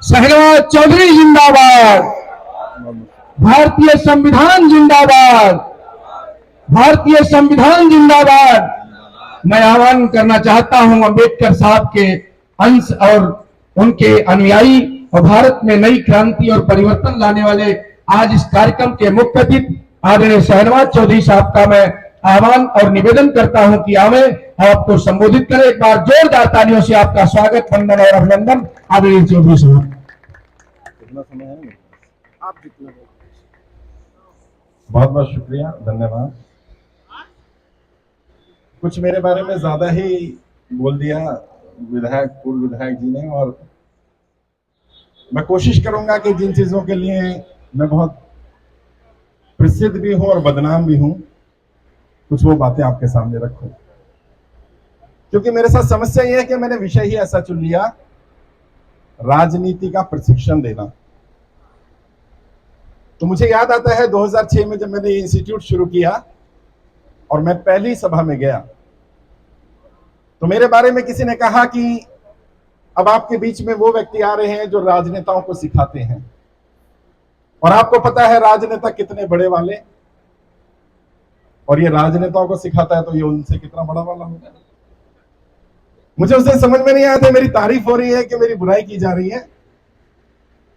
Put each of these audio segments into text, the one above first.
शहनवाज चौधरी जिंदाबाद, भारतीय संविधान जिंदाबाद, भारतीय संविधान जिंदाबाद। मैं आह्वान करना चाहता हूं अंबेडकर साहब के अंश और उनके अनुयायी और भारत में नई क्रांति और परिवर्तन लाने वाले आज इस कार्यक्रम के मुख्य अतिथि आदरणीय शहनवाज चौधरी साहब का मैं आह्वान और निवेदन करता हूं कि आवे आपको संबोधित करें। एक बार जोरदार तालियों से आपका स्वागत, वंदन और अभिनंदन आदरणीय चौधरी साहब। कितना समय है आप जितना बहुत बहुत शुक्रिया, धन्यवाद। कुछ मेरे बारे में ज्यादा ही बोल दिया पूर्व विधायक जी ने, और मैं कोशिश करूंगा कि जिन चीजों के लिए मैं बहुत प्रसिद्ध भी हूं और बदनाम भी हूं, कुछ वो बातें आपके सामने रखूं। क्योंकि मेरे साथ समस्या ये है कि मैंने विषय ही ऐसा चुन लिया, राजनीति का प्रशिक्षण देना। तो मुझे याद आता है 2006 में जब मैंने ये इंस्टीट्यूट शुरू किया और मैं पहली सभा में गया, तो मेरे बारे में किसी ने कहा कि अब आपके बीच में वो व्यक्ति आ रहे हैं जो राजनेताओं को सिखाते हैं, और आपको पता है राजनेता कितने बड़े वाले, और ये राजनेताओं को सिखाता है तो ये उनसे कितना बड़ा वाला होगा। मुझे उसे समझ में नहीं आया था मेरी तारीफ हो रही है कि मेरी बुराई की जा रही है,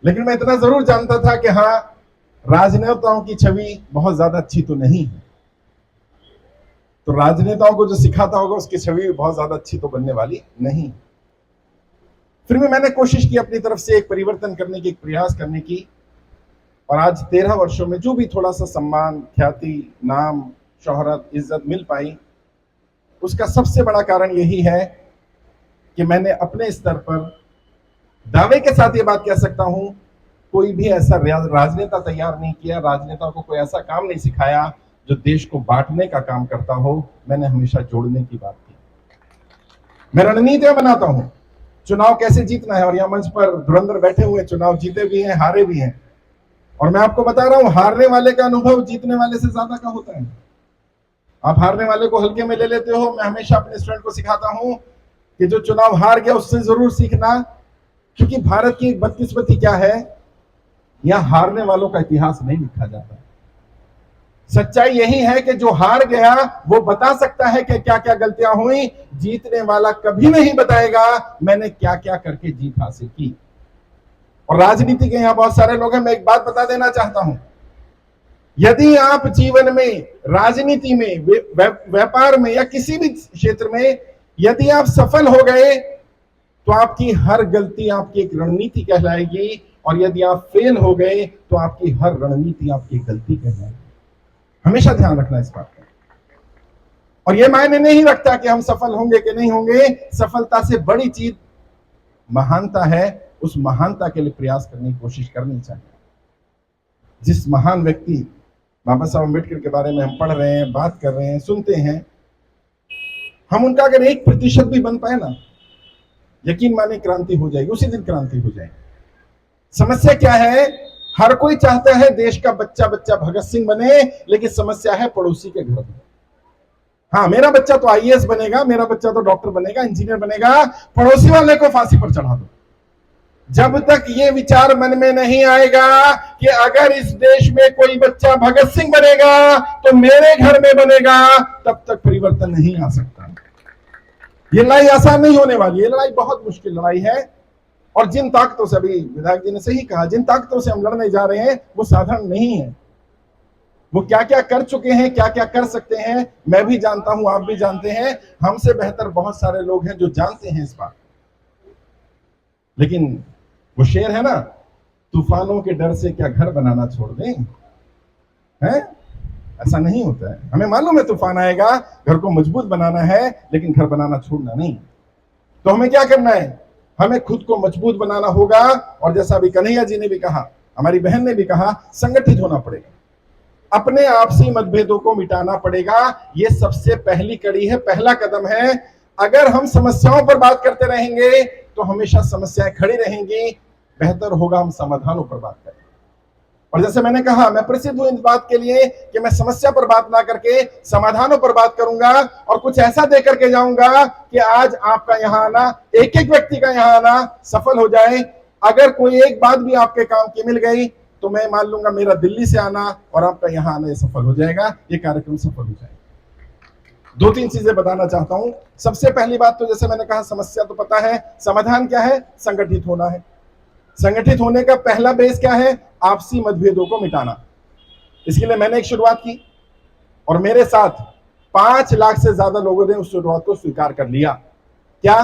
लेकिन मैं इतना जरूर जानता था कि हाँ, राजनेताओं की छवि बहुत ज्यादा अच्छी तो नहीं है, तो राजनेताओं को जो सिखाता होगा उसकी छवि बहुत ज्यादा अच्छी तो बनने वाली नहीं। फिर भी मैंने कोशिश की अपनी तरफ से एक परिवर्तन करने की, एक प्रयास करने की, और आज 13 वर्षों में जो भी थोड़ा सा सम्मान, ख्याति, नाम, शोहरत, इज्जत मिल पाई, उसका सबसे बड़ा कारण यही है कि मैंने अपने स्तर पर दावे के साथ ये बात कह सकता हूं, कोई भी ऐसा राजनेता तैयार नहीं किया, राजनेता को कोई ऐसा काम नहीं सिखाया जो देश को बांटने का काम करता हो। मैंने हमेशा जोड़ने की बात की। मैं रणनीतियां बनाता हूं, चुनाव कैसे जीतना है, और यहां मंच पर धुरंधर बैठे हुए, चुनाव जीते भी हैं, हारे भी हैं, और मैं आपको बता रहा हूं हारने वाले का अनुभव जीतने वाले से ज्यादा का होता है। आप हारने वाले को हल्के में ले लेते हो। मैं हमेशा अपने स्टूडेंट को सिखाता हूं कि जो चुनाव हार गया उससे जरूर सीखना, क्योंकि भारत की एक बदकिस्मती क्या है, यहां हारने वालों का इतिहास नहीं लिखा जाता। सच्चाई यही है कि जो हार गया वो बता सकता है कि क्या क्या गलतियां हुई, जीतने वाला कभी नहीं बताएगा मैंने क्या क्या करके जीत हासिल की। और राजनीति के यहां बहुत सारे लोग हैं, मैं एक बात बता देना चाहता हूं, यदि आप जीवन में, राजनीति में, व्यापार में या किसी भी क्षेत्र में यदि आप सफल हो गए तो आपकी हर गलती आपकी एक रणनीति कहलाएगी, और यदि आप फेल हो गए तो आपकी हर रणनीति आपकी गलती कहलाएगी। हमेशा ध्यान रखना इस बात का। और यह मायने नहीं रखता कि हम सफल होंगे कि नहीं होंगे, सफलता से बड़ी चीज महानता है। उस महानता के लिए प्रयास करने की कोशिश करनी चाहिए। जिस महान व्यक्ति बाबा साहब अम्बेडकर के बारे में हम पढ़ रहे हैं, बात कर रहे हैं, सुनते हैं, हम उनका अगर 1% भी बन पाए ना, यकीन माने क्रांति हो जाएगी, उसी दिन क्रांति हो जाएगी। समस्या क्या है, हर कोई चाहता है देश का बच्चा बच्चा भगत सिंह बने, लेकिन समस्या है पड़ोसी के घर में। हाँ, मेरा बच्चा तो आईएएस बनेगा, मेरा बच्चा तो डॉक्टर बनेगा, इंजीनियर बनेगा, पड़ोसी वाले को फांसी पर चढ़ा दो। जब तक ये विचार मन में नहीं आएगा कि अगर इस देश में कोई बच्चा भगत सिंह बनेगा तो मेरे घर में बनेगा, तब तक परिवर्तन नहीं आ सकता। ये लड़ाई आसान नहीं होने वाली, ये लड़ाई बहुत मुश्किल लड़ाई है। और जिन ताकतों से, अभी विधायक जी ने सही कहा, जिन ताकतों से हम लड़ने जा रहे हैं वो साधारण नहीं है। वो क्या क्या कर चुके हैं, क्या क्या कर सकते हैं, मैं भी जानता हूं, आप भी जानते हैं, हमसे बेहतर बहुत सारे लोग हैं जो जानते हैं इस बात। लेकिन वो शेर है ना, तूफानों के डर से क्या घर बनाना छोड़ दें, हैं? ऐसा नहीं होता है। हमें मालूम है तूफान आएगा, घर को मजबूत बनाना है, लेकिन घर बनाना छोड़ना नहीं। तो हमें क्या करना है, हमें खुद को मजबूत बनाना होगा, और जैसा अभी कन्हैया जी ने भी कहा, हमारी बहन ने भी कहा, संगठित होना पड़ेगा, अपने आपसी मतभेदों को मिटाना पड़ेगा। ये सबसे पहली कड़ी है, पहला कदम है। अगर हम समस्याओं पर बात करते रहेंगे तो हमेशा समस्याएं खड़ी रहेंगी, बेहतर होगा हम समाधानों पर बात करें। और जैसे मैंने कहा, मैं प्रसिद्ध हूं इस बात के लिए कि मैं समस्या पर बात ना करके समाधानों पर बात करूंगा, और कुछ ऐसा दे करके जाऊंगा कि आज आपका यहां आना, एक एक व्यक्ति का यहां आना सफल हो जाए। अगर कोई एक बात भी आपके काम की मिल गई तो मैं मान लूंगा मेरा दिल्ली से आना और आपका यहां आना सफल हो जाएगा, ये कार्यक्रम सफल हो जाएगा। दो तीन चीजें बताना चाहता हूं। सबसे पहली बात तो जैसे मैंने कहा, समस्या तो पता है, समाधान क्या है? संगठित होना है। संगठित होने का पहला बेस क्या है? आपसी मतभेदों को मिटाना। इसके लिए मैंने एक शुरुआत की और मेरे साथ 5 लाख से ज्यादा लोगों ने उस शुरुआत को स्वीकार कर लिया। क्या?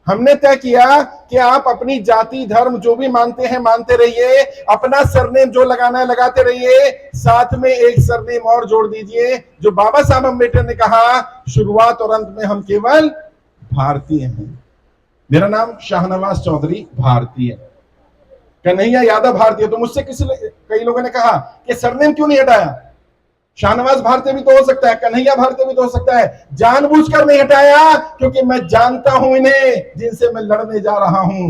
हमने तय किया कि आप अपनी जाति धर्म जो भी मानते हैं मानते रहिए, अपना सरनेम जो लगाना है लगाते रहिए, साथ में एक सरनेम और जोड़ दीजिए जो बाबा साहब अम्बेडकर ने कहा, शुरुआत और अंत में हम केवल भारतीय हैं। मेरा नाम शाहनवाज चौधरी भारतीय, कन्हैया यादव भारतीय। तो मुझसे कई लोगों ने कहा कि सरनेम क्यों नहीं हटाया? शाहनवाज भारतीय भी तो हो सकता है, कन्हैया भारतीय भी तो हो सकता है। जानबूझकर नहीं हटाया क्योंकि मैं जानता हूं इन्हें जिनसे मैं लड़ने जा रहा हूं,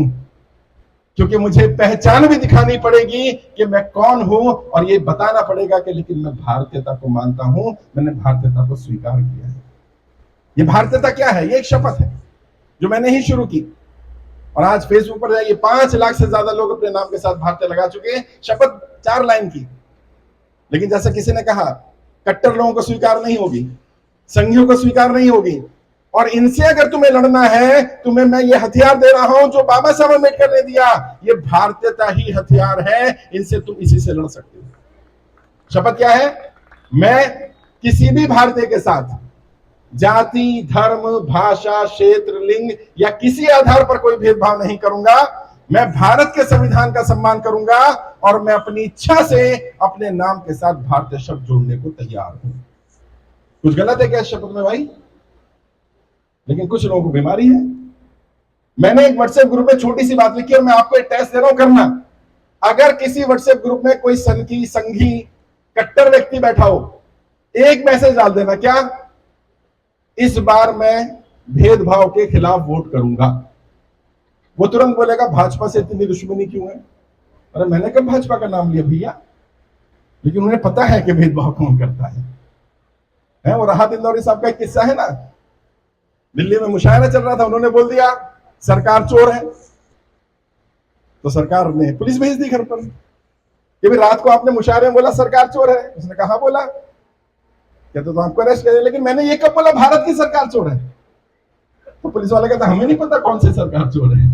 क्योंकि मुझे पहचान भी दिखानी पड़ेगी कि मैं कौन हूं और ये बताना पड़ेगा कि लेकिन मैं भारतीयता को मानता हूं, मैंने भारतीयता को स्वीकार किया है। ये भारतीयता क्या है? ये एक शपथ है जो मैंने ही शुरू की और आज फेसबुक पर जाइए 5 लाख से ज्यादा लोग अपने नाम के साथ भारतीय लगा चुके हैं। शपथ 4 लाइन की, लेकिन जैसा किसी ने कहा, कट्टर लोगों को स्वीकार नहीं होगी, संघियों को स्वीकार नहीं होगी, और इनसे अगर तुम्हें लड़ना है, तुम्हें मैं ये हथियार दे रहा हूं जो बाबा साहब अम्बेडकर ने दिया। ये भारतीयता ही हथियार है, इनसे तुम इसी से लड़ सकते हो। शपथ क्या है? मैं किसी भी भारतीय के साथ जाति धर्म भाषा क्षेत्र लिंग या किसी आधार पर कोई भेदभाव नहीं करूंगा। मैं भारत के संविधान का सम्मान करूंगा और मैं अपनी इच्छा से अपने नाम के साथ भारतीय शब्द जोड़ने को तैयार हूं। कुछ गलत है क्या इस शपथ में भाई? लेकिन कुछ लोगों को बीमारी है। मैंने एक व्हाट्सएप ग्रुप में छोटी सी बात लिखी और मैं आपको एक टेस्ट दे रहा हूं, करना। अगर किसी व्हाट्सएप ग्रुप में कोई संघी कट्टर व्यक्ति बैठा हो, एक मैसेज डाल देना, क्या इस बार मैं भेदभाव के खिलाफ वोट करूंगा। वो तुरंत बोलेगा भाजपा से इतनी दुश्मनी क्यों है? अरे मैंने कब भाजपा का नाम लिया भैया? लेकिन उन्हें पता है कि भेदभाव कौन करता है। वो राहत इंदौरी साहब का एक किस्सा है ना, दिल्ली में मुशायरा चल रहा था, उन्होंने बोल दिया सरकार चोर है, तो सरकार ने पुलिस भेज दी घर पर कि भाई रात को आपने मुशायरे में बोला सरकार चोर है। उसने कहा बोला, कहते तो आपको अरेस्ट करें, लेकिन मैंने ये कब बोला भारत की सरकार चोर है? तो पुलिस वाले कहते हमें नहीं पता कौन सी सरकार चोर है।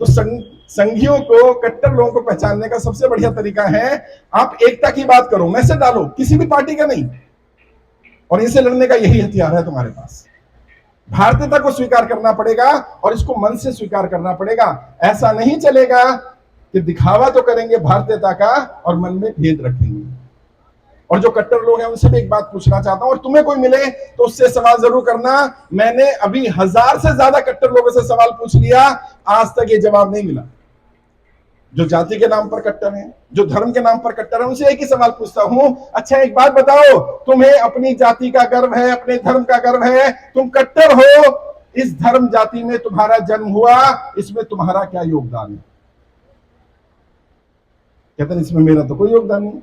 तो संघियों को, कट्टर लोगों को पहचानने का सबसे बढ़िया तरीका है आप एकता की बात करो, मैसेज डालो, किसी भी पार्टी का नहीं, और इनसे लड़ने का यही हथियार है तुम्हारे पास। भारतीयता को स्वीकार करना पड़ेगा और इसको मन से स्वीकार करना पड़ेगा। ऐसा नहीं चलेगा कि दिखावा तो करेंगे भारतीयता का और मन में भेद रखेंगे। और जो कट्टर लोग हैं उनसे भी एक बात पूछना चाहता हूं, और तुम्हें कोई मिले तो उससे सवाल जरूर करना। मैंने अभी 1000 से ज्यादा कट्टर लोगों से सवाल पूछ लिया, आज तक ये जवाब नहीं मिला। जो जाति के नाम पर कट्टर हैं, जो धर्म के नाम पर कट्टर हैं, उनसे एक ही सवाल पूछता हूं, अच्छा एक बात बताओ, तुम्हें अपनी जाति का गर्व है, अपने धर्म का गर्व है, तुम कट्टर हो, इस धर्म जाति में तुम्हारा जन्म हुआ, इसमें तुम्हारा क्या योगदान है? कहते हैं इसमें मेरा तो कोई योगदान नहीं।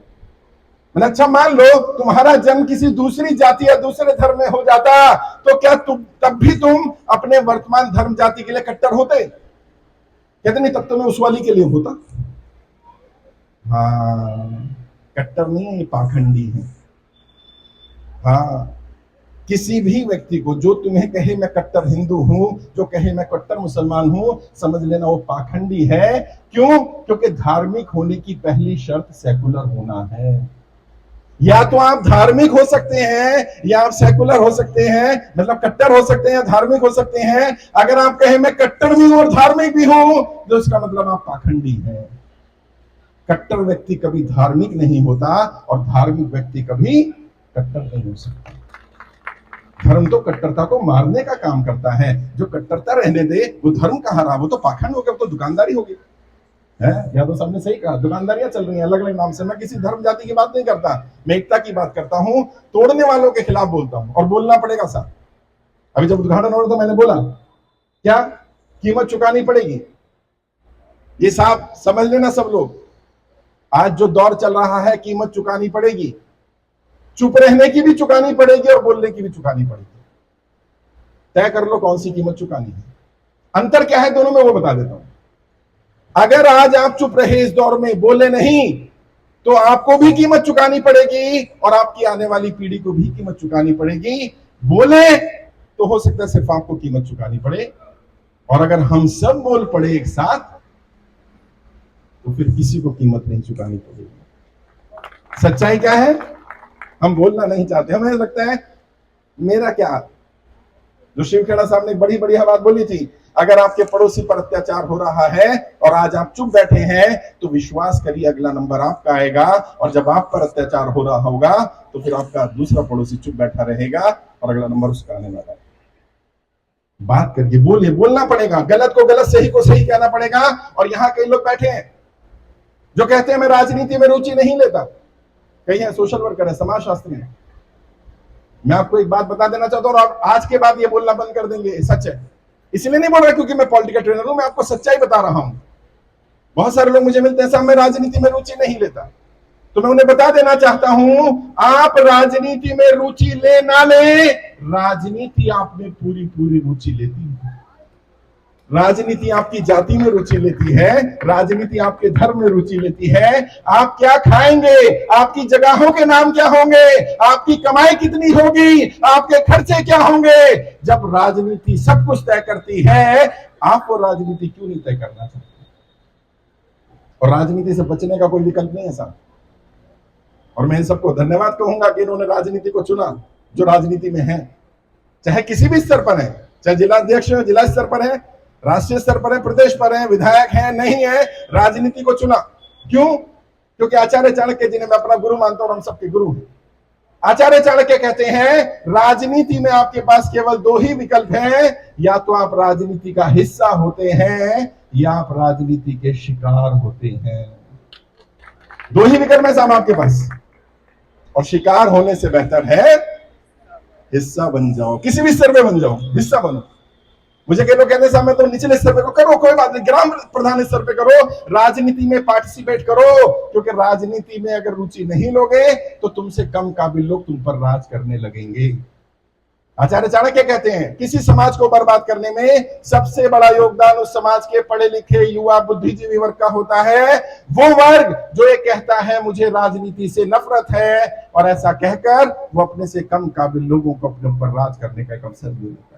मैंने अच्छा मान लो तुम्हारा जन्म किसी दूसरी जाति या दूसरे धर्म में हो जाता, तो क्या तब भी तुम अपने वर्तमान धर्म जाति के लिए कट्टर होते? कहते नहीं, तब तो मैं उस वाली के लिए होता। हाँ, कट्टर नहीं है, ये पाखंडी है। हाँ, किसी भी व्यक्ति को जो तुम्हें कहे मैं कट्टर हिंदू हूं, जो कहे मैं कट्टर मुसलमान हूं, समझ लेना वो पाखंडी है। क्यों? क्योंकि धार्मिक होने की पहली शर्त सेकुलर होना है। या तो आप धार्मिक हो सकते हैं या आप सेकुलर हो सकते हैं, मतलब कट्टर हो सकते हैं, धार्मिक हो सकते हैं। अगर आप कहें मैं कट्टर भी हूं और धार्मिक भी हूं, तो इसका मतलब आप पाखंडी हैं। कट्टर व्यक्ति कभी धार्मिक नहीं होता और धार्मिक व्यक्ति कभी कट्टर नहीं हो सकता। धर्म तो कट्टरता को मारने का काम करता है। जो कट्टरता रहने दे वो धर्म कहां रहा, वो तो पाखंड हो गया, वो तो दुकानदारी होगी। यादव साहब ने सही कहा, दुकानदारियां चल रही हैं अलग अलग नाम से। मैं किसी धर्म जाति की बात नहीं करता, मैं एकता की बात करता हूं, तोड़ने वालों के खिलाफ बोलता हूं, और बोलना पड़ेगा साहब। अभी जब उद्घाटन हो रहा था मैंने बोला क्या कीमत चुकानी पड़ेगी, ये साहब समझ लेना सब लोग। आज जो दौर चल रहा है कीमत चुकानी पड़ेगी, चुप रहने की भी चुकानी पड़ेगी और बोलने की भी चुकानी पड़ेगी। तय कर लो कौन सी कीमत चुकानी है। अंतर क्या है दोनों में वो बता देता हूं। अगर आज आप चुप रहे इस दौर में, बोले नहीं, तो आपको भी कीमत चुकानी पड़ेगी और आपकी आने वाली पीढ़ी को भी कीमत चुकानी पड़ेगी। बोले तो हो सकता है सिर्फ आपको कीमत चुकानी पड़े, और अगर हम सब बोल पड़े एक साथ तो फिर किसी को कीमत नहीं चुकानी पड़ेगी। सच्चाई क्या है? हम बोलना नहीं चाहते। हमें लगता है मेरा क्या, जो शिवखेड़ा साहब ने एक बड़ी बढ़िया बात बोली थी, अगर आपके पड़ोसी पर अत्याचार हो रहा है और आज आप चुप बैठे हैं तो विश्वास करिए अगला नंबर आपका आएगा, और जब आप पर अत्याचार हो रहा होगा तो फिर आपका दूसरा पड़ोसी चुप बैठा रहेगा और अगला नंबर उसका आने वाला है। बात करके बोलिए, बोलना पड़ेगा, गलत को गलत, सही को सही कहना पड़ेगा। और यहां कई लोग बैठे हैं जो कहते हैं मैं राजनीति में रुचि नहीं लेता, कई है सोशल वर्कर है, समाजशास्त्री है। मैं आपको एक बात बता देना चाहता हूं, और आज के बाद ये बोलना बंद कर देंगे, सच है, इसलिए नहीं बोल रहा क्योंकि मैं पॉलिटिकल ट्रेनर हूं, मैं आपको सच्चाई बता रहा हूं। बहुत सारे लोग मुझे मिलते हैं, साहब मैं राजनीति में रुचि नहीं लेता, तो मैं उन्हें बता देना चाहता हूं, आप राजनीति में रुचि ले ना ले, राजनीति आप में पूरी पूरी रुचि लेती है। राजनीति आपकी जाति में रुचि लेती है, राजनीति आपके धर्म में रुचि लेती है। आप क्या खाएंगे, आपकी जगहों के नाम क्या होंगे, आपकी कमाई कितनी होगी, आपके खर्चे क्या होंगे, जब राजनीति सब कुछ तय करती है, आप वो राजनीति क्यों नहीं तय करना चाहते? और राजनीति से बचने का कोई विकल्प नहीं है साहब। और मैं इन सबको धन्यवाद कहूंगा कि इन्होंने राजनीति को चुना, जो राजनीति में है, चाहे किसी भी स्तर पर है, चाहे जिलाध्यक्ष है, जिला स्तर पर है, राष्ट्रीय स्तर पर है, प्रदेश पर है, विधायक है, नहीं है, राजनीति को चुना। क्यों? क्योंकि आचार्य चाणक्य, जिन्हें मैं अपना गुरु मानता हूं और हम सबके गुरु हैं, आचार्य चाणक्य कहते हैं राजनीति में आपके पास केवल दो ही विकल्प हैं, या तो आप राजनीति का हिस्सा होते हैं या आप राजनीति के शिकार होते हैं। दो ही विकल्प है साहब आपके पास, और शिकार होने से बेहतर है हिस्सा बन जाओ, किसी भी स्तर पे बन जाओ, हिस्सा बनो। मुझे कई लोग कहते हैं साहब मैं तो निचले स्तर पे करो, कोई बात नहीं, ग्राम प्रधान स्तर पे करो, राजनीति में पार्टिसिपेट करो, क्योंकि राजनीति में अगर रुचि नहीं लोगे तो तुमसे कम काबिल लोग तुम पर राज करने लगेंगे। आचार्य चाणक्य कहते हैं किसी समाज को बर्बाद करने में सबसे बड़ा योगदान उस समाज के पढ़े लिखे युवा बुद्धिजीवी वर्ग का होता है, वो वर्ग जो ये कहता है मुझे राजनीति से नफरत है, और ऐसा कहकर वो अपने से कम काबिल लोगों को अपने ऊपर राज करने का एक अवसर दे देता है।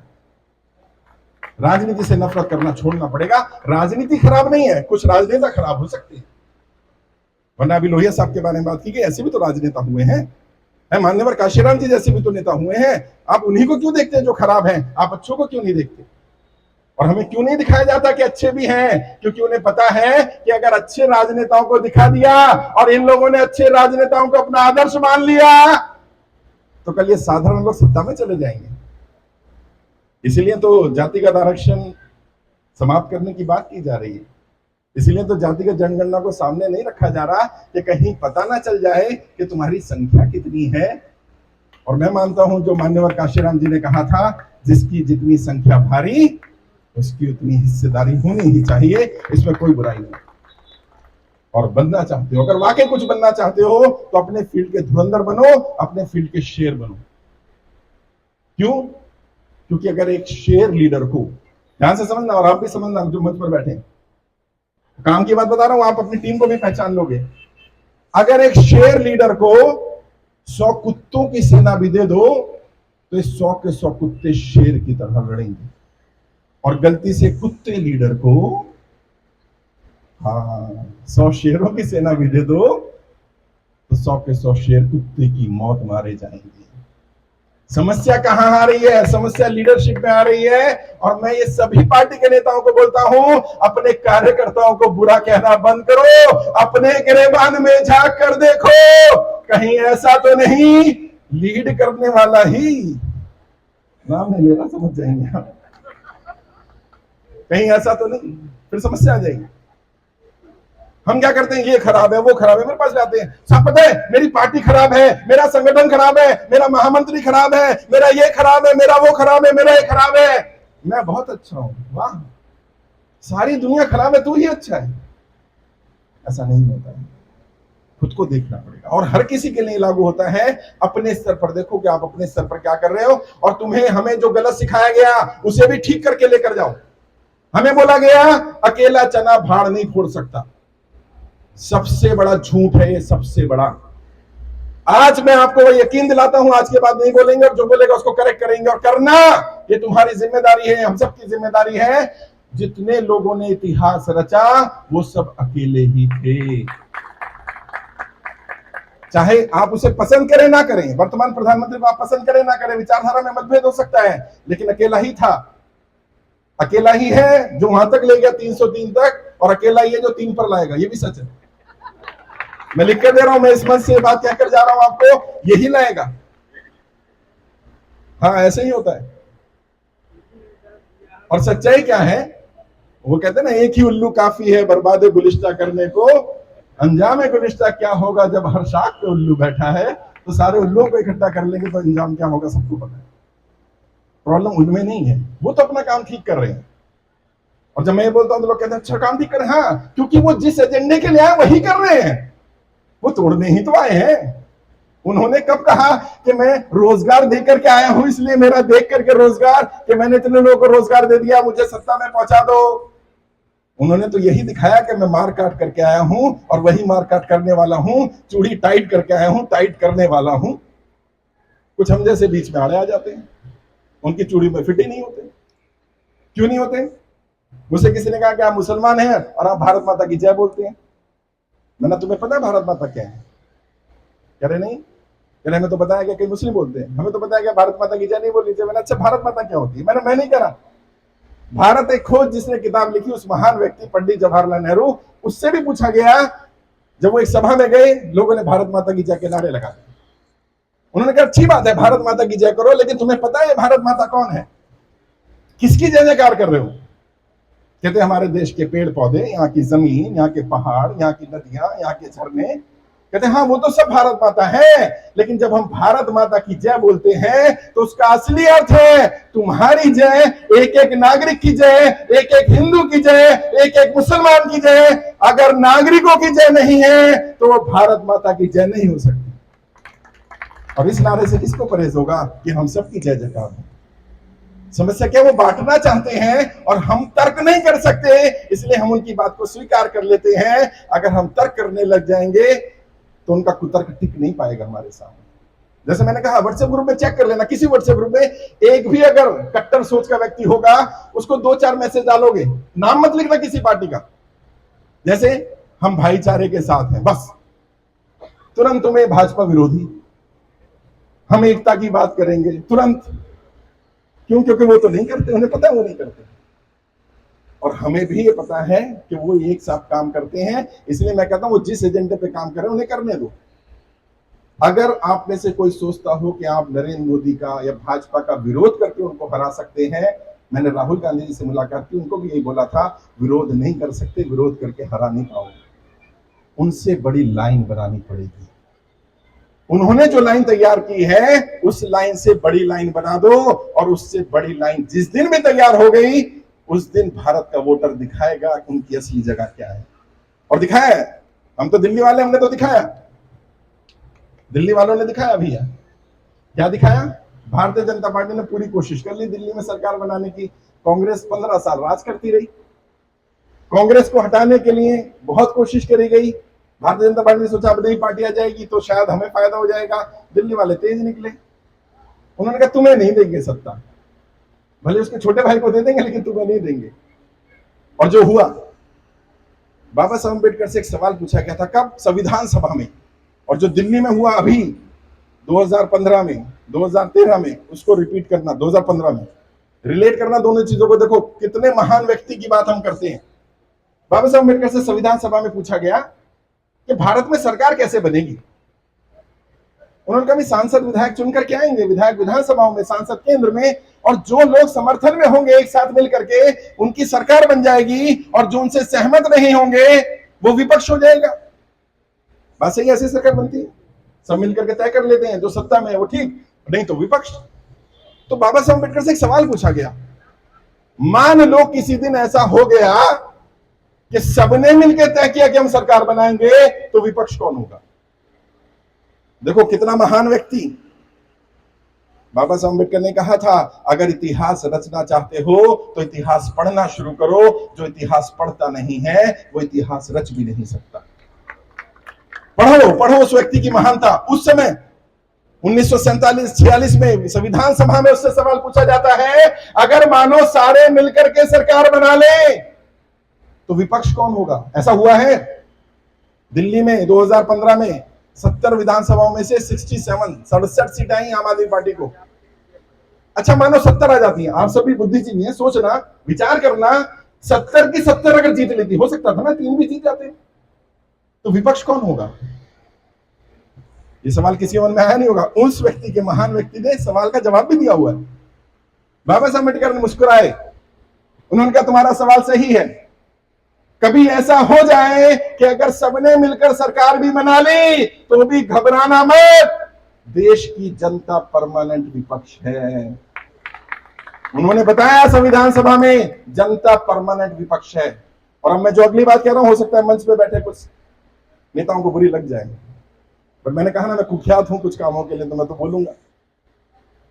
राजनीति से नफरत करना छोड़ना पड़ेगा। राजनीति खराब नहीं है, कुछ राजनेता खराब हो सकते हैं, वरना अभी लोहिया साहब के बारे में बात की गई, ऐसे भी तो राजनेता हुए हैं, मान्यवर काशीराम जी जैसे भी तो नेता हुए हैं। आप उन्हीं को क्यों देखते हैं जो खराब हैं, आप अच्छों को क्यों नहीं देखते? और हमें क्यों नहीं दिखाया जाता कि अच्छे भी हैं? क्योंकि उन्हें पता है कि अगर अच्छे राजनेताओं को दिखा दिया और इन लोगों ने अच्छे राजनेताओं को अपना आदर्श मान लिया तो कल ये साधारण लोग सत्ता में चले जाएंगे। इसलिए तो जातिगत आरक्षण समाप्त करने की बात की जा रही है, इसलिए तो जातिगत जनगणना को सामने नहीं रखा जा रहा कि कहीं पता ना चल जाए कि तुम्हारी संख्या कितनी है। और मैं मानता हूं जो मान्यवर काशीराम जी ने कहा था, जिसकी जितनी संख्या भारी उसकी उतनी हिस्सेदारी होनी ही चाहिए, इसमें कोई बुराई नहीं। और बनना चाहते हो, अगर वाकई कुछ बनना चाहते हो तो अपने फील्ड के धुरंधर बनो, अपने फील्ड के शेर बनो। क्यों? क्योंकि अगर एक शेर लीडर को, ध्यान से समझना और आप भी समझना जो मंच पर बैठे, काम की बात बता रहा हूं, आप अपनी टीम को भी पहचान लोगे। अगर एक शेर लीडर को 100 कुत्तों की सेना भी दे दो तो ये 100 के 100 कुत्ते शेर की तरह लड़ेंगे, और गलती से कुत्ते लीडर को 100 शेरों की सेना भी दे दो तो 100 के 100 शेर कुत्ते की मौत मारे जाएंगे। समस्या कहां आ रही है? समस्या लीडरशिप में आ रही है। और मैं ये सभी पार्टी के नेताओं को बोलता हूं, अपने कार्यकर्ताओं को बुरा कहना बंद करो, अपने गिरेबान में झांक कर देखो, कहीं ऐसा तो नहीं लीड करने वाला ही, नाम नहीं ले रहा, समझ जाएंगे आप, कहीं ऐसा तो नहीं, फिर समस्या आ जाएगी। हम क्या करते हैं, ये खराब है वो खराब है, मेरे पास जाते हैं, सब पता है मेरी पार्टी खराब है, मेरा संगठन खराब है, मेरा महामंत्री खराब है, मेरा ये खराब है, मेरा वो खराब है, मेरा ये खराब है, मैं बहुत अच्छा हूं, वाह सारी दुनिया खराब है, तू ही अच्छा है। ऐसा नहीं होता है, खुद को देखना पड़ेगा। और हर किसी के लिए लागू होता है। अपने स्तर पर देखो कि आप अपने स्तर पर क्या कर रहे हो, और तुम्हें हमें जो गलत सिखाया गया उसे भी ठीक करके लेकर जाओ। हमें बोला गया अकेला चना भाड़ नहीं फोड़ सकता। सबसे बड़ा झूठ है ये, सबसे बड़ा। आज मैं आपको वो यकीन दिलाता हूं, आज के बाद नहीं बोलेंगे, और जो बोलेगा उसको करेक्ट करेंगे। और करना ये तुम्हारी जिम्मेदारी है, हम सबकी जिम्मेदारी है। जितने लोगों ने इतिहास रचा वो सब अकेले ही थे। चाहे आप उसे पसंद करें ना करें, वर्तमान प्रधानमंत्री को आप पसंद करें ना करें, विचारधारा में मतभेद हो सकता है, लेकिन अकेला ही था। अकेला ही है जो वहां तक ले गया 303 तक, और अकेला ही है जो 3 पर लाएगा। ये भी सच है, मैं लिख कर दे रहा हूं, मैं इस मंच से बात कहकर जा रहा हूं आपको, यही लाएगा। हाँ, ऐसे ही होता है। और सच्चाई क्या है, वो कहते हैं ना, एक ही उल्लू काफी है बर्बाद गुलिस्ता करने को, अंजाम गुलिस्ता क्या होगा जब हर शाख पे उल्लू बैठा है। तो सारे उल्लुओं को इकट्ठा कर लेंगे तो अंजाम क्या होगा सबको पता है। प्रॉब्लम उनमें नहीं है, वो तो अपना काम ठीक कर रहे हैं। और जब मैं ये बोलता हूं तो लोग कहते हैं अच्छा काम ठीक कर रहे हैं। हाँ, क्योंकि वो जिस एजेंडे के लिए आए वही कर रहे हैं, वो तोड़ने ही तो आए हैं। उन्होंने कब कहा कि मैं रोजगार दे करके आया हूं, इसलिए मेरा देख करके रोजगार, कि मैंने इतने लोगों को रोजगार दे दिया, मुझे सत्ता में पहुंचा दो। उन्होंने तो यही दिखाया कि मैं मार काट करके आया हूं और वही मार काट करने वाला हूं, चूड़ी टाइट करके आया हूं, टाइट करने वाला हूं। कुछ हम जैसे बीच में आड़े आ जाते हैं, उनकी चूड़ी में फिट ही नहीं होते। क्यों नहीं होते? मुझसे किसी ने कहा कि आप मुसलमान हैं और आप भारत माता की जय बोलते हैं। मैंने, तुम्हें पता है भारत माता क्या है? कह रहे नहीं। कह रहे हमें तो बताया गया, कई मुस्लिम बोलते हैं, हमें तो बताया गया भारत माता की जय नहीं बोलनी चाहिए। मैंने, अच्छा भारत माता क्या होती है? मैं नहीं करा। भारत एक खोज जिसने किताब लिखी, उस महान व्यक्ति पंडित जवाहरलाल नेहरू, उससे भी पूछा गया, जब वो एक सभा में गए, लोगों ने भारत माता की जय के नारे लगा दिए। उन्होंने कहा अच्छी बात है भारत माता की जय करो, लेकिन तुम्हें पता है भारत माता कौन है? किसकी जय जयकार कर रहे हो? कहते हमारे देश के पेड़ पौधे, यहाँ की जमीन, यहाँ के पहाड़, यहाँ की नदियां, यहाँ के झरने। कहते हाँ वो तो सब भारत माता है, लेकिन जब हम भारत माता की जय बोलते हैं तो उसका असली अर्थ है तुम्हारी जय, एक एक नागरिक की जय, एक एक हिंदू की जय, एक एक मुसलमान की जय। अगर नागरिकों की जय नहीं है तो वो भारत माता की जय नहीं हो सकती। और इस नारे से किसको परहेज होगा कि हम सबकी जय जयकार हो? समस्या क्या, वो बांटना चाहते हैं और हम तर्क नहीं कर सकते, इसलिए हम उनकी बात को स्वीकार कर लेते हैं। अगर हम तर्क करने लग जाएंगे तो उनका कुतर्क टिक नहीं पाएगा हमारे सामने। जैसे मैंने कहा, व्हाट्सएप ग्रुप में चेक कर लेना, किसी व्हाट्सएप ग्रुप में एक भी अगर कट्टर सोच का व्यक्ति होगा, उसको 2-4 मैसेज डालोगे, नाम मत लिखना किसी पार्टी का, जैसे हम भाईचारे के साथ हैं, बस तुरंत तुम्हें भाजपा विरोधी, हम एकता की बात करेंगे तुरंत। क्यों? क्योंकि वो तो नहीं करते, उन्हें पता है वो नहीं करते, और हमें भी ये पता है कि वो एक साथ काम करते हैं। इसलिए मैं कहता हूं वो जिस एजेंडे पे काम कर रहे हैं उन्हें करने दो। अगर आप में से कोई सोचता हो कि आप नरेंद्र मोदी का या भाजपा का विरोध करके उनको हरा सकते हैं, मैंने राहुल गांधी जी से मुलाकात की, उनको भी यही बोला था, विरोध नहीं कर सकते, विरोध करके हरा नहीं पाओगे, उनसे बड़ी लाइन बनानी पड़ेगी। उन्होंने जो लाइन तैयार की है उस लाइन से बड़ी लाइन बना दो, और उससे बड़ी लाइन जिस दिन भी तैयार हो गई उस दिन भारत का वोटर दिखाएगा कि उनकी असली जगह क्या है। और दिखाया है, हम तो दिल्ली वाले, हमने तो दिखाया, दिल्ली वालों ने दिखाया भैया। क्या दिखाया? भारतीय जनता पार्टी ने पूरी कोशिश कर ली दिल्ली में सरकार बनाने की। कांग्रेस 15 साल राज करती रही, कांग्रेस को हटाने के लिए बहुत कोशिश करी गई। भारतीय जनता पार्टी ने सोचा अब नई पार्टी आ जाएगी तो शायद हमें फायदा हो जाएगा। दिल्ली वाले तेज निकले, उन्होंने कहा तुम्हें नहीं देंगे सत्ता, भले उसके छोटे भाई को दे देंगे लेकिन तुम्हें नहीं देंगे। और जो हुआ, बाबा साहब अम्बेडकर से एक सवाल पूछा गया था, कब? संविधान सभा में। और जो दिल्ली में हुआ अभी 2015 में, 2013 में, उसको रिपीट करना 2015 में, रिलेट करना दोनों चीजों को। देखो कितने महान व्यक्ति की बात हम करते हैं। बाबा साहब अम्बेडकर से संविधान सभा में पूछा गया कि भारत में सरकार कैसे बनेगी। उन्होंने कहा सांसद विधायक चुनकर के आएंगे, विधायक विधानसभाओं में, सांसद केंद्र में, और जो लोग समर्थन में होंगे एक साथ मिलकर के उनकी सरकार बन जाएगी, और जो उनसे सहमत नहीं होंगे वो विपक्ष हो जाएगा। बात सही, ऐसी सरकार बनती है, सब मिलकर के तय कर लेते हैं, जो सत्ता में है वो ठीक, नहीं तो विपक्ष। तो बाबा साहब अम्बेडकर से एक सवाल पूछा गया, मान लो किसी दिन ऐसा हो गया कि सबने मिलकर तय किया कि हम सरकार बनाएंगे, तो विपक्ष कौन होगा? देखो कितना महान व्यक्ति, बाबा साहब अम्बेडकर ने कहा था, अगर इतिहास रचना चाहते हो तो इतिहास पढ़ना शुरू करो। जो इतिहास पढ़ता नहीं है वो इतिहास रच भी नहीं सकता। पढ़ो पढ़ो उस व्यक्ति की महानता। उस समय 1947-46 में संविधान सभा में उससे सवाल पूछा जाता है, अगर मानो सारे मिलकर के सरकार बना ले तो विपक्ष कौन होगा? ऐसा हुआ है दिल्ली में 2015 में 70 विधानसभाओं में से 67 सीटें आई आम आदमी पार्टी को। अच्छा मानो 70 आ जाती हैं, आप सभी बुद्धिजीवी हैं, सोचना, विचार करना, 70 की 70 अगर जीत लेती, हो सकता था ना 3 भी जीत जाते, तो विपक्ष कौन होगा? ये सवाल किसी के मन में आया नहीं होगा। उस व्यक्ति के, महान व्यक्ति ने सवाल का जवाब भी दिया हुआ है। बाबा साहब अम्बेडकर ने मुस्कुराए, उन्होंने कहा तुम्हारा सवाल सही है, कभी ऐसा हो जाए कि अगर सबने मिलकर सरकार भी बना ली तो भी घबराना मत, देश की जनता परमानेंट विपक्ष है। उन्होंने बताया संविधान सभा में, जनता परमानेंट विपक्ष है। और अब मैं जो अगली बात कह रहा हूं, हो सकता है मंच पे बैठे कुछ नेताओं को बुरी लग जाए, पर मैंने कहा ना मैं कुख्यात हूं कुछ कामों के लिए, तो मैं तो बोलूंगा।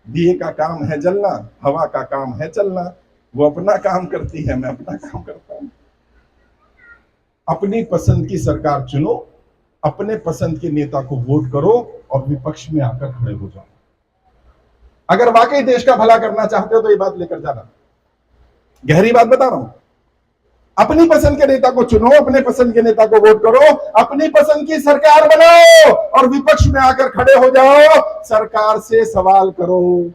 दिए का काम है जलना, हवा का काम है चलना, वो अपना काम करती है, मैं अपना काम करता हूं। अपनी पसंद की सरकार चुनो, अपने पसंद के नेता को वोट करो और विपक्ष में आकर खड़े हो जाओ। अगर वाकई देश का भला करना चाहते हो तो ये बात लेकर जाना, गहरी बात बता रहा हूं। अपनी पसंद के नेता को चुनो, अपने पसंद के नेता को वोट करो, अपनी पसंद की सरकार बनाओ और विपक्ष में आकर खड़े हो जाओ, सरकार से सवाल करो।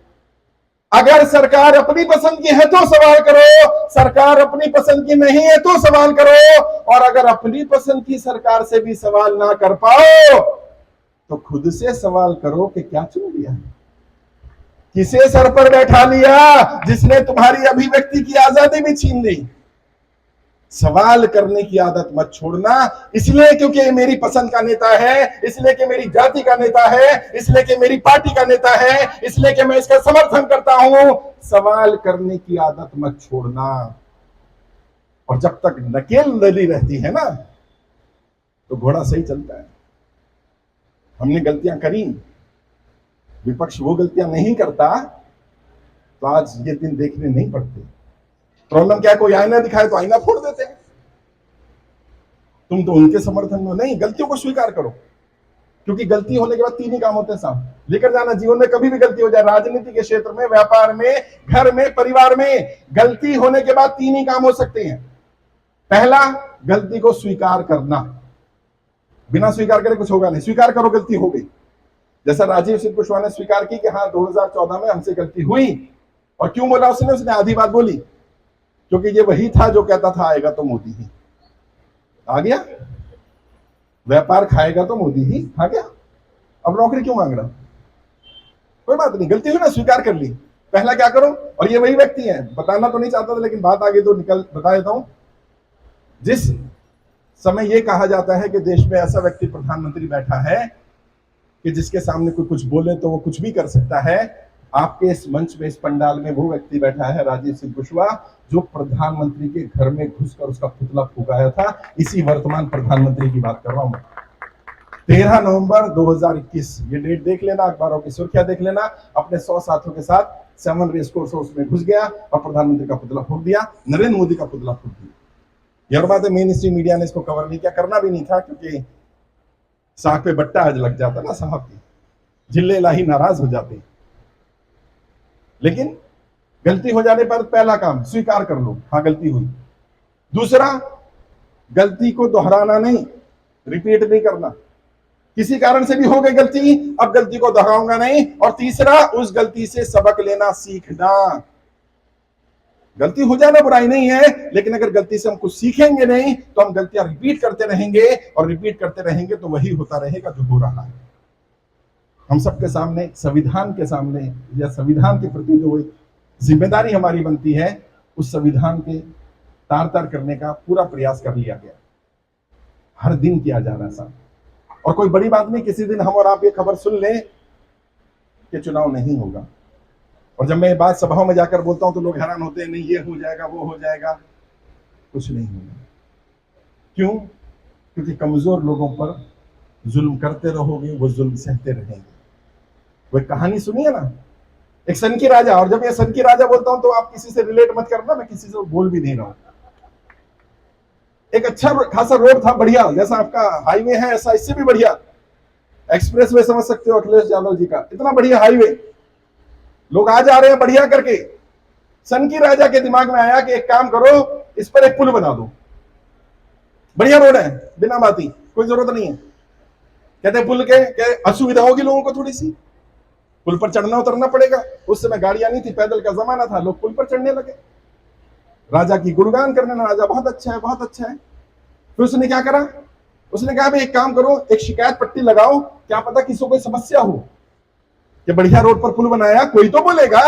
अगर सरकार अपनी पसंद की है तो सवाल करो, सरकार अपनी पसंद की नहीं है तो सवाल करो, और अगर अपनी पसंद की सरकार से भी सवाल ना कर पाओ तो खुद से सवाल करो कि क्या चुन लिया, किसे सर पर बैठा लिया जिसने तुम्हारी अभिव्यक्ति की आजादी भी छीन ली। सवाल करने की आदत मत छोड़ना, इसलिए क्योंकि ये मेरी पसंद का नेता है, इसलिए कि मेरी जाति का नेता है, इसलिए कि मेरी पार्टी का नेता है, इसलिए कि मैं इसका समर्थन करता हूं। सवाल करने की आदत मत छोड़ना। और जब तक नकेल डली रहती है ना तो घोड़ा सही चलता है। हमने गलतियां करी, विपक्ष वो गलतियां नहीं करता तो आज ये दिन देखने नहीं पड़ते। प्रॉब्लम क्या है, कोई आईना दिखाए तो आईना फोड़ देते हैं। तुम तो उनके समर्थन में नहीं, गलतियों को स्वीकार करो, क्योंकि गलती होने के बाद 3 ही काम होते हैं साहब, लेकर जाना। जीवन में कभी भी गलती हो जाए, राजनीति के क्षेत्र में, व्यापार में, घर में, परिवार में, गलती होने के बाद 3 ही काम हो सकते हैं। पहला, गलती को स्वीकार करना। बिना स्वीकार करे कुछ होगा नहीं। स्वीकार करो गलती हो गई, जैसा राजीव सिंह कुशवाहा ने स्वीकार की कि हाँ 2014 में हमसे गलती हुई। और क्यों बोला उसने आधी बात बोली, क्योंकि ये वही था जो कहता था आएगा तो मोदी ही आ गया, व्यापार खाएगा तो मोदी ही आ गया, अब नौकरी क्यों मांग रहा? कोई बात नहीं, गलती हुई ना, स्वीकार कर ली। पहला क्या करो, और ये वही व्यक्ति है, बताना तो नहीं चाहता था लेकिन बात आगे तो निकल बता देता हूं। जिस समय ये कहा जाता है कि देश में ऐसा व्यक्ति प्रधानमंत्री बैठा है कि जिसके सामने कोई कुछ बोले तो वो कुछ भी कर सकता है, आपके इस मंच में, इस पंडाल में वो व्यक्ति बैठा है राजीव सिंह कुशवाहा, जो प्रधानमंत्री के घर में घुसकर उसका पुतला फूंकाया था। इसी वर्तमान प्रधानमंत्री की बात कर रहा हूं मैं। 13 नवंबर 2021, ये डेट देख लेना, अखबारों की सुर्खियां देख लेना। अपने 100 साथियों के साथ 7 रेस कोर्स उसमें घुस गया और प्रधानमंत्री का पुतला फूंक दिया, नरेंद्र मोदी का पुतला फूंक दिया। यह बात है, मेन स्ट्रीम मीडिया ने इसको कवर नहीं किया, करना भी नहीं था, क्योंकि साख पे बट्टा आज लग जाता ना साहब की, जिले इलाही नाराज हो जाते। लेकिन गलती हो जाने पर पहला काम स्वीकार कर लो, हाँ गलती हुई। दूसरा, गलती को दोहराना नहीं, रिपीट नहीं करना। किसी कारण से भी हो गई गलती, अब गलती को दोहराऊंगा नहीं। और तीसरा, उस गलती से सबक लेना सीखना। गलती हो जाना बुराई नहीं है, लेकिन अगर गलती से हम कुछ सीखेंगे नहीं तो हम गलतियां रिपीट करते रहेंगे, और रिपीट करते रहेंगे तो वही होता रहेगा जो हो रहा है। हम सबके सामने, संविधान के सामने, या संविधान के प्रति जो जिम्मेदारी हमारी बनती है, उस संविधान के तार तार करने का पूरा प्रयास कर लिया गया, हर दिन किया जा रहा है साहब। और कोई बड़ी बात नहीं, किसी दिन हम और आप ये खबर सुन लें कि चुनाव नहीं होगा, और जब मैं ये बात सभाओं में जाकर बोलता हूं तो लोग हैरान होते हैं, नहीं ये हो जाएगा, वो हो जाएगा। कुछ नहीं होगा। क्यों? क्योंकि कमजोर लोगों पर जुल्म करते रहोगे, वो जुल्म सहते रहेंगे। वो कहानी सुनिए ना, एक सन की राजा। और जब ये सन की राजा बोलता हूं तो आप किसी से रिलेट मत करना, मैं किसी से बोल भी नहीं रहा हूं। एक अच्छा खासा रोड था, बढ़िया, जैसा आपका हाईवे है ऐसा इससे भी बढ़िया एक्सप्रेस वे समझ सकते हो अखिलेश यादव जी का, इतना बढ़िया हाईवे, लोग आ जा रहे हैं बढ़िया करके। सन की राजा के दिमाग में आया कि एक काम करो, इस पर एक पुल बना दो, बढ़िया रोड है, बिना बाती, कोई जरूरत नहीं है। कहते पुल के असुविधा होगी लोगों को थोड़ी सी, पुल पर चढ़ना उतरना पड़ेगा। उस समय गाड़ियां नहीं थी, पैदल का जमाना था, लोग पुल पर चढ़ने लगे, राजा की गुणगान करने लगा, राजा बहुत अच्छा है, बहुत अच्छा है। फिर उसने क्या करा, उसने कहा भाई एक काम करो, एक शिकायत पट्टी लगाओ, क्या पता किसी को कोई समस्या हो कि बढ़िया रोड पर पुल बनाया, कोई तो बोलेगा।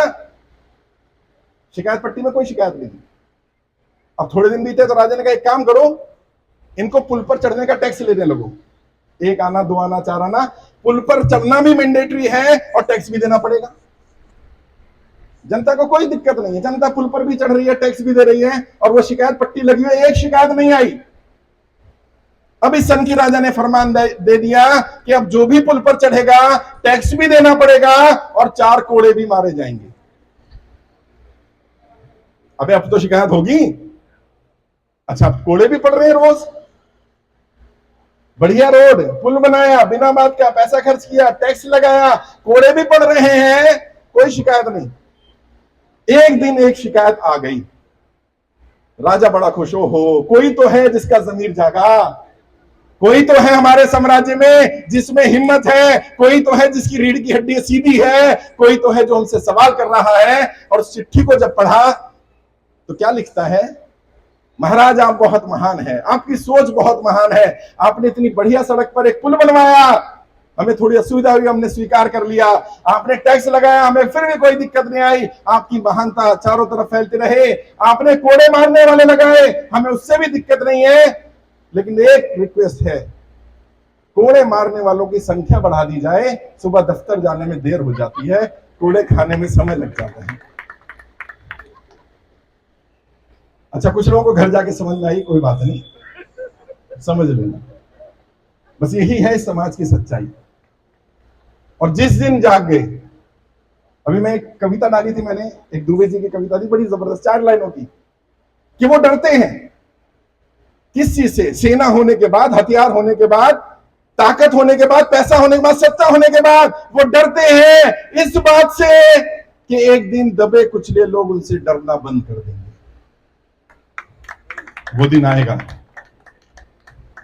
शिकायत पट्टी में कोई शिकायत नहीं थी। अब थोड़े दिन बीते तो राजा ने कहा एक काम करो, इनको पुल पर चढ़ने का टैक्स लेने लगो, 1 आना 2 आना 4 आना, पुल पर चढ़ना भी मैंडेटरी है और टैक्स भी देना पड़ेगा। जनता को कोई दिक्कत नहीं है, जनता पुल पर भी चढ़ रही है, टैक्स भी दे रही है, और वो शिकायत पट्टी लगी हुई है, एक शिकायत नहीं आई। अब इस सन की राजा ने फरमान दे दिया कि अब जो भी पुल पर चढ़ेगा टैक्स भी देना पड़ेगा और 4 कोड़े भी मारे जाएंगे। अबे अब तो शिकायत होगी। अच्छा, कोड़े भी पड़ रहे हैं रोज, बढ़िया रोड पुल बनाया, बिना बात का पैसा खर्च किया, टैक्स लगाया, कोड़े भी पड़ रहे हैं, कोई शिकायत नहीं। एक दिन एक शिकायत आ गई, राजा बड़ा खुश हो, कोई तो है जिसका जमीर जागा, कोई तो है हमारे साम्राज्य में जिसमें हिम्मत है, कोई तो है जिसकी रीढ़ की हड्डी सीधी है, कोई तो है जो हमसे सवाल कर रहा है। और उस चिट्ठी को जब पढ़ा तो क्या लिखता है, महाराज आप बहुत महान है, आपकी सोच बहुत महान है, आपने इतनी बढ़िया सड़क पर एक पुल बनवाया, हमें थोड़ी असुविधा हुई, हमने स्वीकार कर लिया, आपने टैक्स लगाया, हमें फिर भी कोई दिक्कत नहीं आई, आपकी महानता चारों तरफ फैलती रहे, आपने कोड़े मारने वाले लगाए, हमें उससे भी दिक्कत नहीं है, लेकिन एक रिक्वेस्ट है, कोड़े मारने वालों की संख्या बढ़ा दी जाए, सुबह दफ्तर जाने में देर हो जाती है, कोड़े खाने में समय लग जाता है। अच्छा, कुछ लोगों को घर जाके समझ में आई, कोई बात नहीं, समझ लेना, बस यही है इस समाज की सच्चाई। और जिस दिन जाग गए, अभी मैं एक कविता डाली थी, मैंने एक दुबे जी की कविता थी, बड़ी जबरदस्त 4 लाइनों की, कि वो डरते हैं किस चीज से, सेना होने के बाद, हथियार होने के बाद, ताकत होने के बाद, पैसा होने के बाद, सत्ता होने के बाद, वो डरते हैं इस बात से कि एक दिन दबे कुचले लोग उनसे डरना बंद कर देंगे। वो दिन आएगा,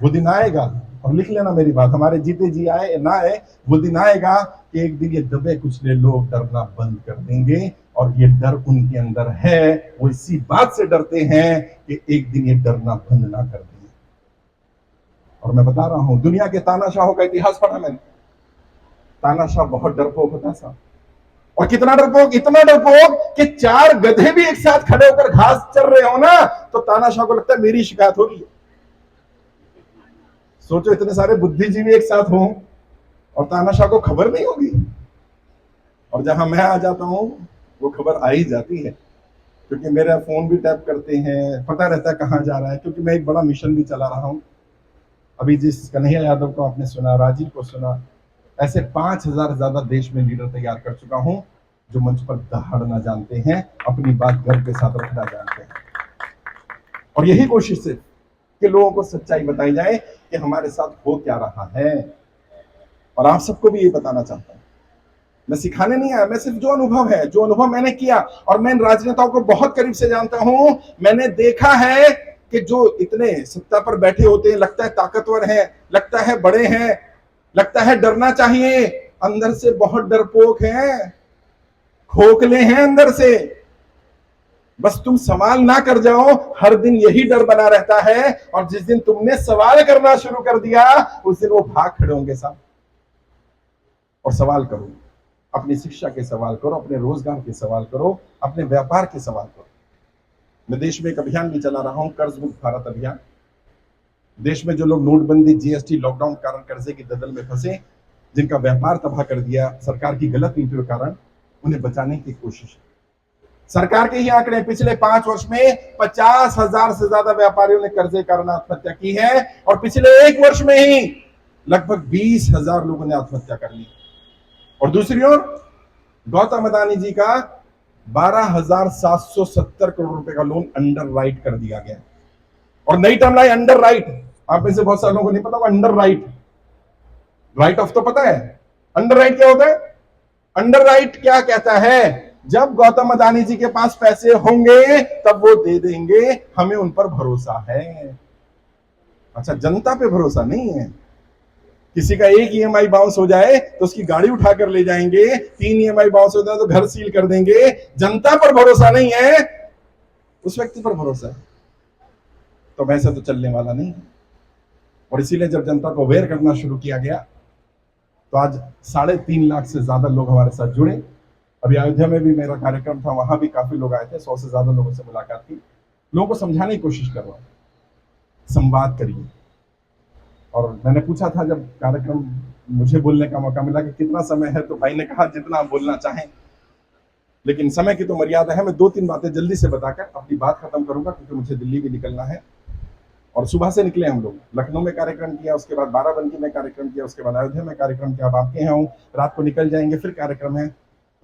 वो दिन आएगा, और लिख लेना मेरी बात, हमारे जीते जी आए ना आए, वो दिन आएगा कि एक दिन ये दबे कुचले लोग डरना बंद कर देंगे। और ये डर उनके अंदर है, वो इसी बात से डरते हैं कि एक दिन ये डरना बंद ना कर देंगे। और मैं बता रहा हूं, दुनिया के तानाशाहों का इतिहास पढ़ा मैंने, तानाशाह बहुत डरपोक होता था, और कितना डरपोक, इतना डरपोक कि 4 गधे भी एक साथ खड़े होकर घास चर रहे हो ना तो तानाशाह को लगता है मेरी शिकायत होगी। सोचो, इतने सारे बुद्धिजीवी एक साथ हों और तानाशाह को खबर नहीं होगी। और जहां मैं आ जाता हूं वो खबर आ ही जाती है, क्योंकि मेरा फोन भी टैप करते हैं, पता रहता है कहां जा रहा है, क्योंकि मैं एक बड़ा मिशन भी चला रहा हूं। अभी जिस कन्हैया यादव को आपने सुना, राजीव को सुना, ऐसे 5000 ज्यादा देश में लीडर तैयार कर चुका हूं जो मंच पर दहाड़ना जानते हैं, अपनी बात गर्व के साथ रखना जानते हैं। और यही कोशिश है कि लोगों को सच्चाई बताई जाए कि हमारे साथ हो क्या रहा है। और आप सबको भी ये बताना चाहता हूं, मैं सिखाने नहीं आया, मैं सिर्फ जो अनुभव है, जो अनुभव मैंने किया, और मैं इन राजनेताओं को बहुत करीब से जानता हूं, मैंने देखा है कि जो इतने सत्ता पर बैठे होते हैं, लगता है ताकतवर हैं, लगता है बड़े हैं, लगता है डरना चाहिए, अंदर से बहुत डरपोक हैं, खोखले हैं अंदर से। बस तुम सवाल ना कर जाओ, हर दिन यही डर बना रहता है, और जिस दिन तुमने सवाल करना शुरू कर दिया उस दिन वो भाग खड़े होंगे साहब। और सवाल करो, अपनी शिक्षा के सवाल करो, अपने रोजगार के सवाल करो, अपने व्यापार के सवाल करो। मैं देश में एक अभियान भी चला रहा हूं, कर्ज मुक्त भारत अभियान। देश में जो लोग नोटबंदी, जीएसटी, लॉकडाउन के कारण कर्जे की दलदल में फंसे, जिनका व्यापार तबाह कर दिया सरकार की गलत नीतियों के कारण, उन्हें बचाने की कोशिश है। सरकार के ही आंकड़े, पिछले 5 वर्ष में 50,000 से ज्यादा व्यापारियों ने कर्जे कारण आत्महत्या की है, और पिछले 1 वर्ष में ही लगभग 20,000 लोगों ने आत्महत्या कर ली। और दूसरी ओर गौतम अदानी जी का 12,770 करोड़ रुपए का लोन अंडर राइट कर दिया गया। और नई टर्म लाई अंडर राइट। आप में से बहुत सारे लोगों को नहीं पता अंडर राइट, राइट ऑफ तो पता है, अंडर राइट क्या होता है? अंडर राइट क्या कहता है? जब गौतम अदानी जी के पास पैसे होंगे तब वो दे देंगे, हमें उन पर भरोसा है। अच्छा, जनता पे भरोसा नहीं है। किसी का एक ईएमआई बाउंस हो जाए तो उसकी गाड़ी उठाकर ले जाएंगे, 3 ईएमआई बाउंस हो जाए तो घर सील कर देंगे। जनता पर भरोसा नहीं है, उस व्यक्ति पर भरोसा है। तो वैसे तो चलने वाला नहीं है। और इसीलिए जब जनता को अवेयर करना शुरू किया गया तो आज 3.5 लाख से ज्यादा लोग हमारे साथ जुड़े। अभी अयोध्या में भी मेरा कार्यक्रम था, वहां भी काफी लोग आए थे, 100 से ज्यादा लोगों से मुलाकात की। लोगों को समझाने की कोशिश कर रहा हूं, संवाद करिए। और मैंने पूछा था जब कार्यक्रम मुझे बोलने का मौका मिला कि कितना समय है, तो भाई ने कहा जितना आप बोलना चाहें, लेकिन समय की तो मर्यादा है। मैं 2-3 बातें जल्दी से बताकर अपनी बात खत्म करूंगा, क्योंकि मुझे दिल्ली भी निकलना है। और सुबह से निकले हम लोग, लखनऊ में कार्यक्रम किया, उसके बाद बाराबंकी में कार्यक्रम किया, उसके बाद अयोध्या में कार्यक्रम किया। अब आपके यहाँ हूँ, रात को निकल जाएंगे, फिर कार्यक्रम है,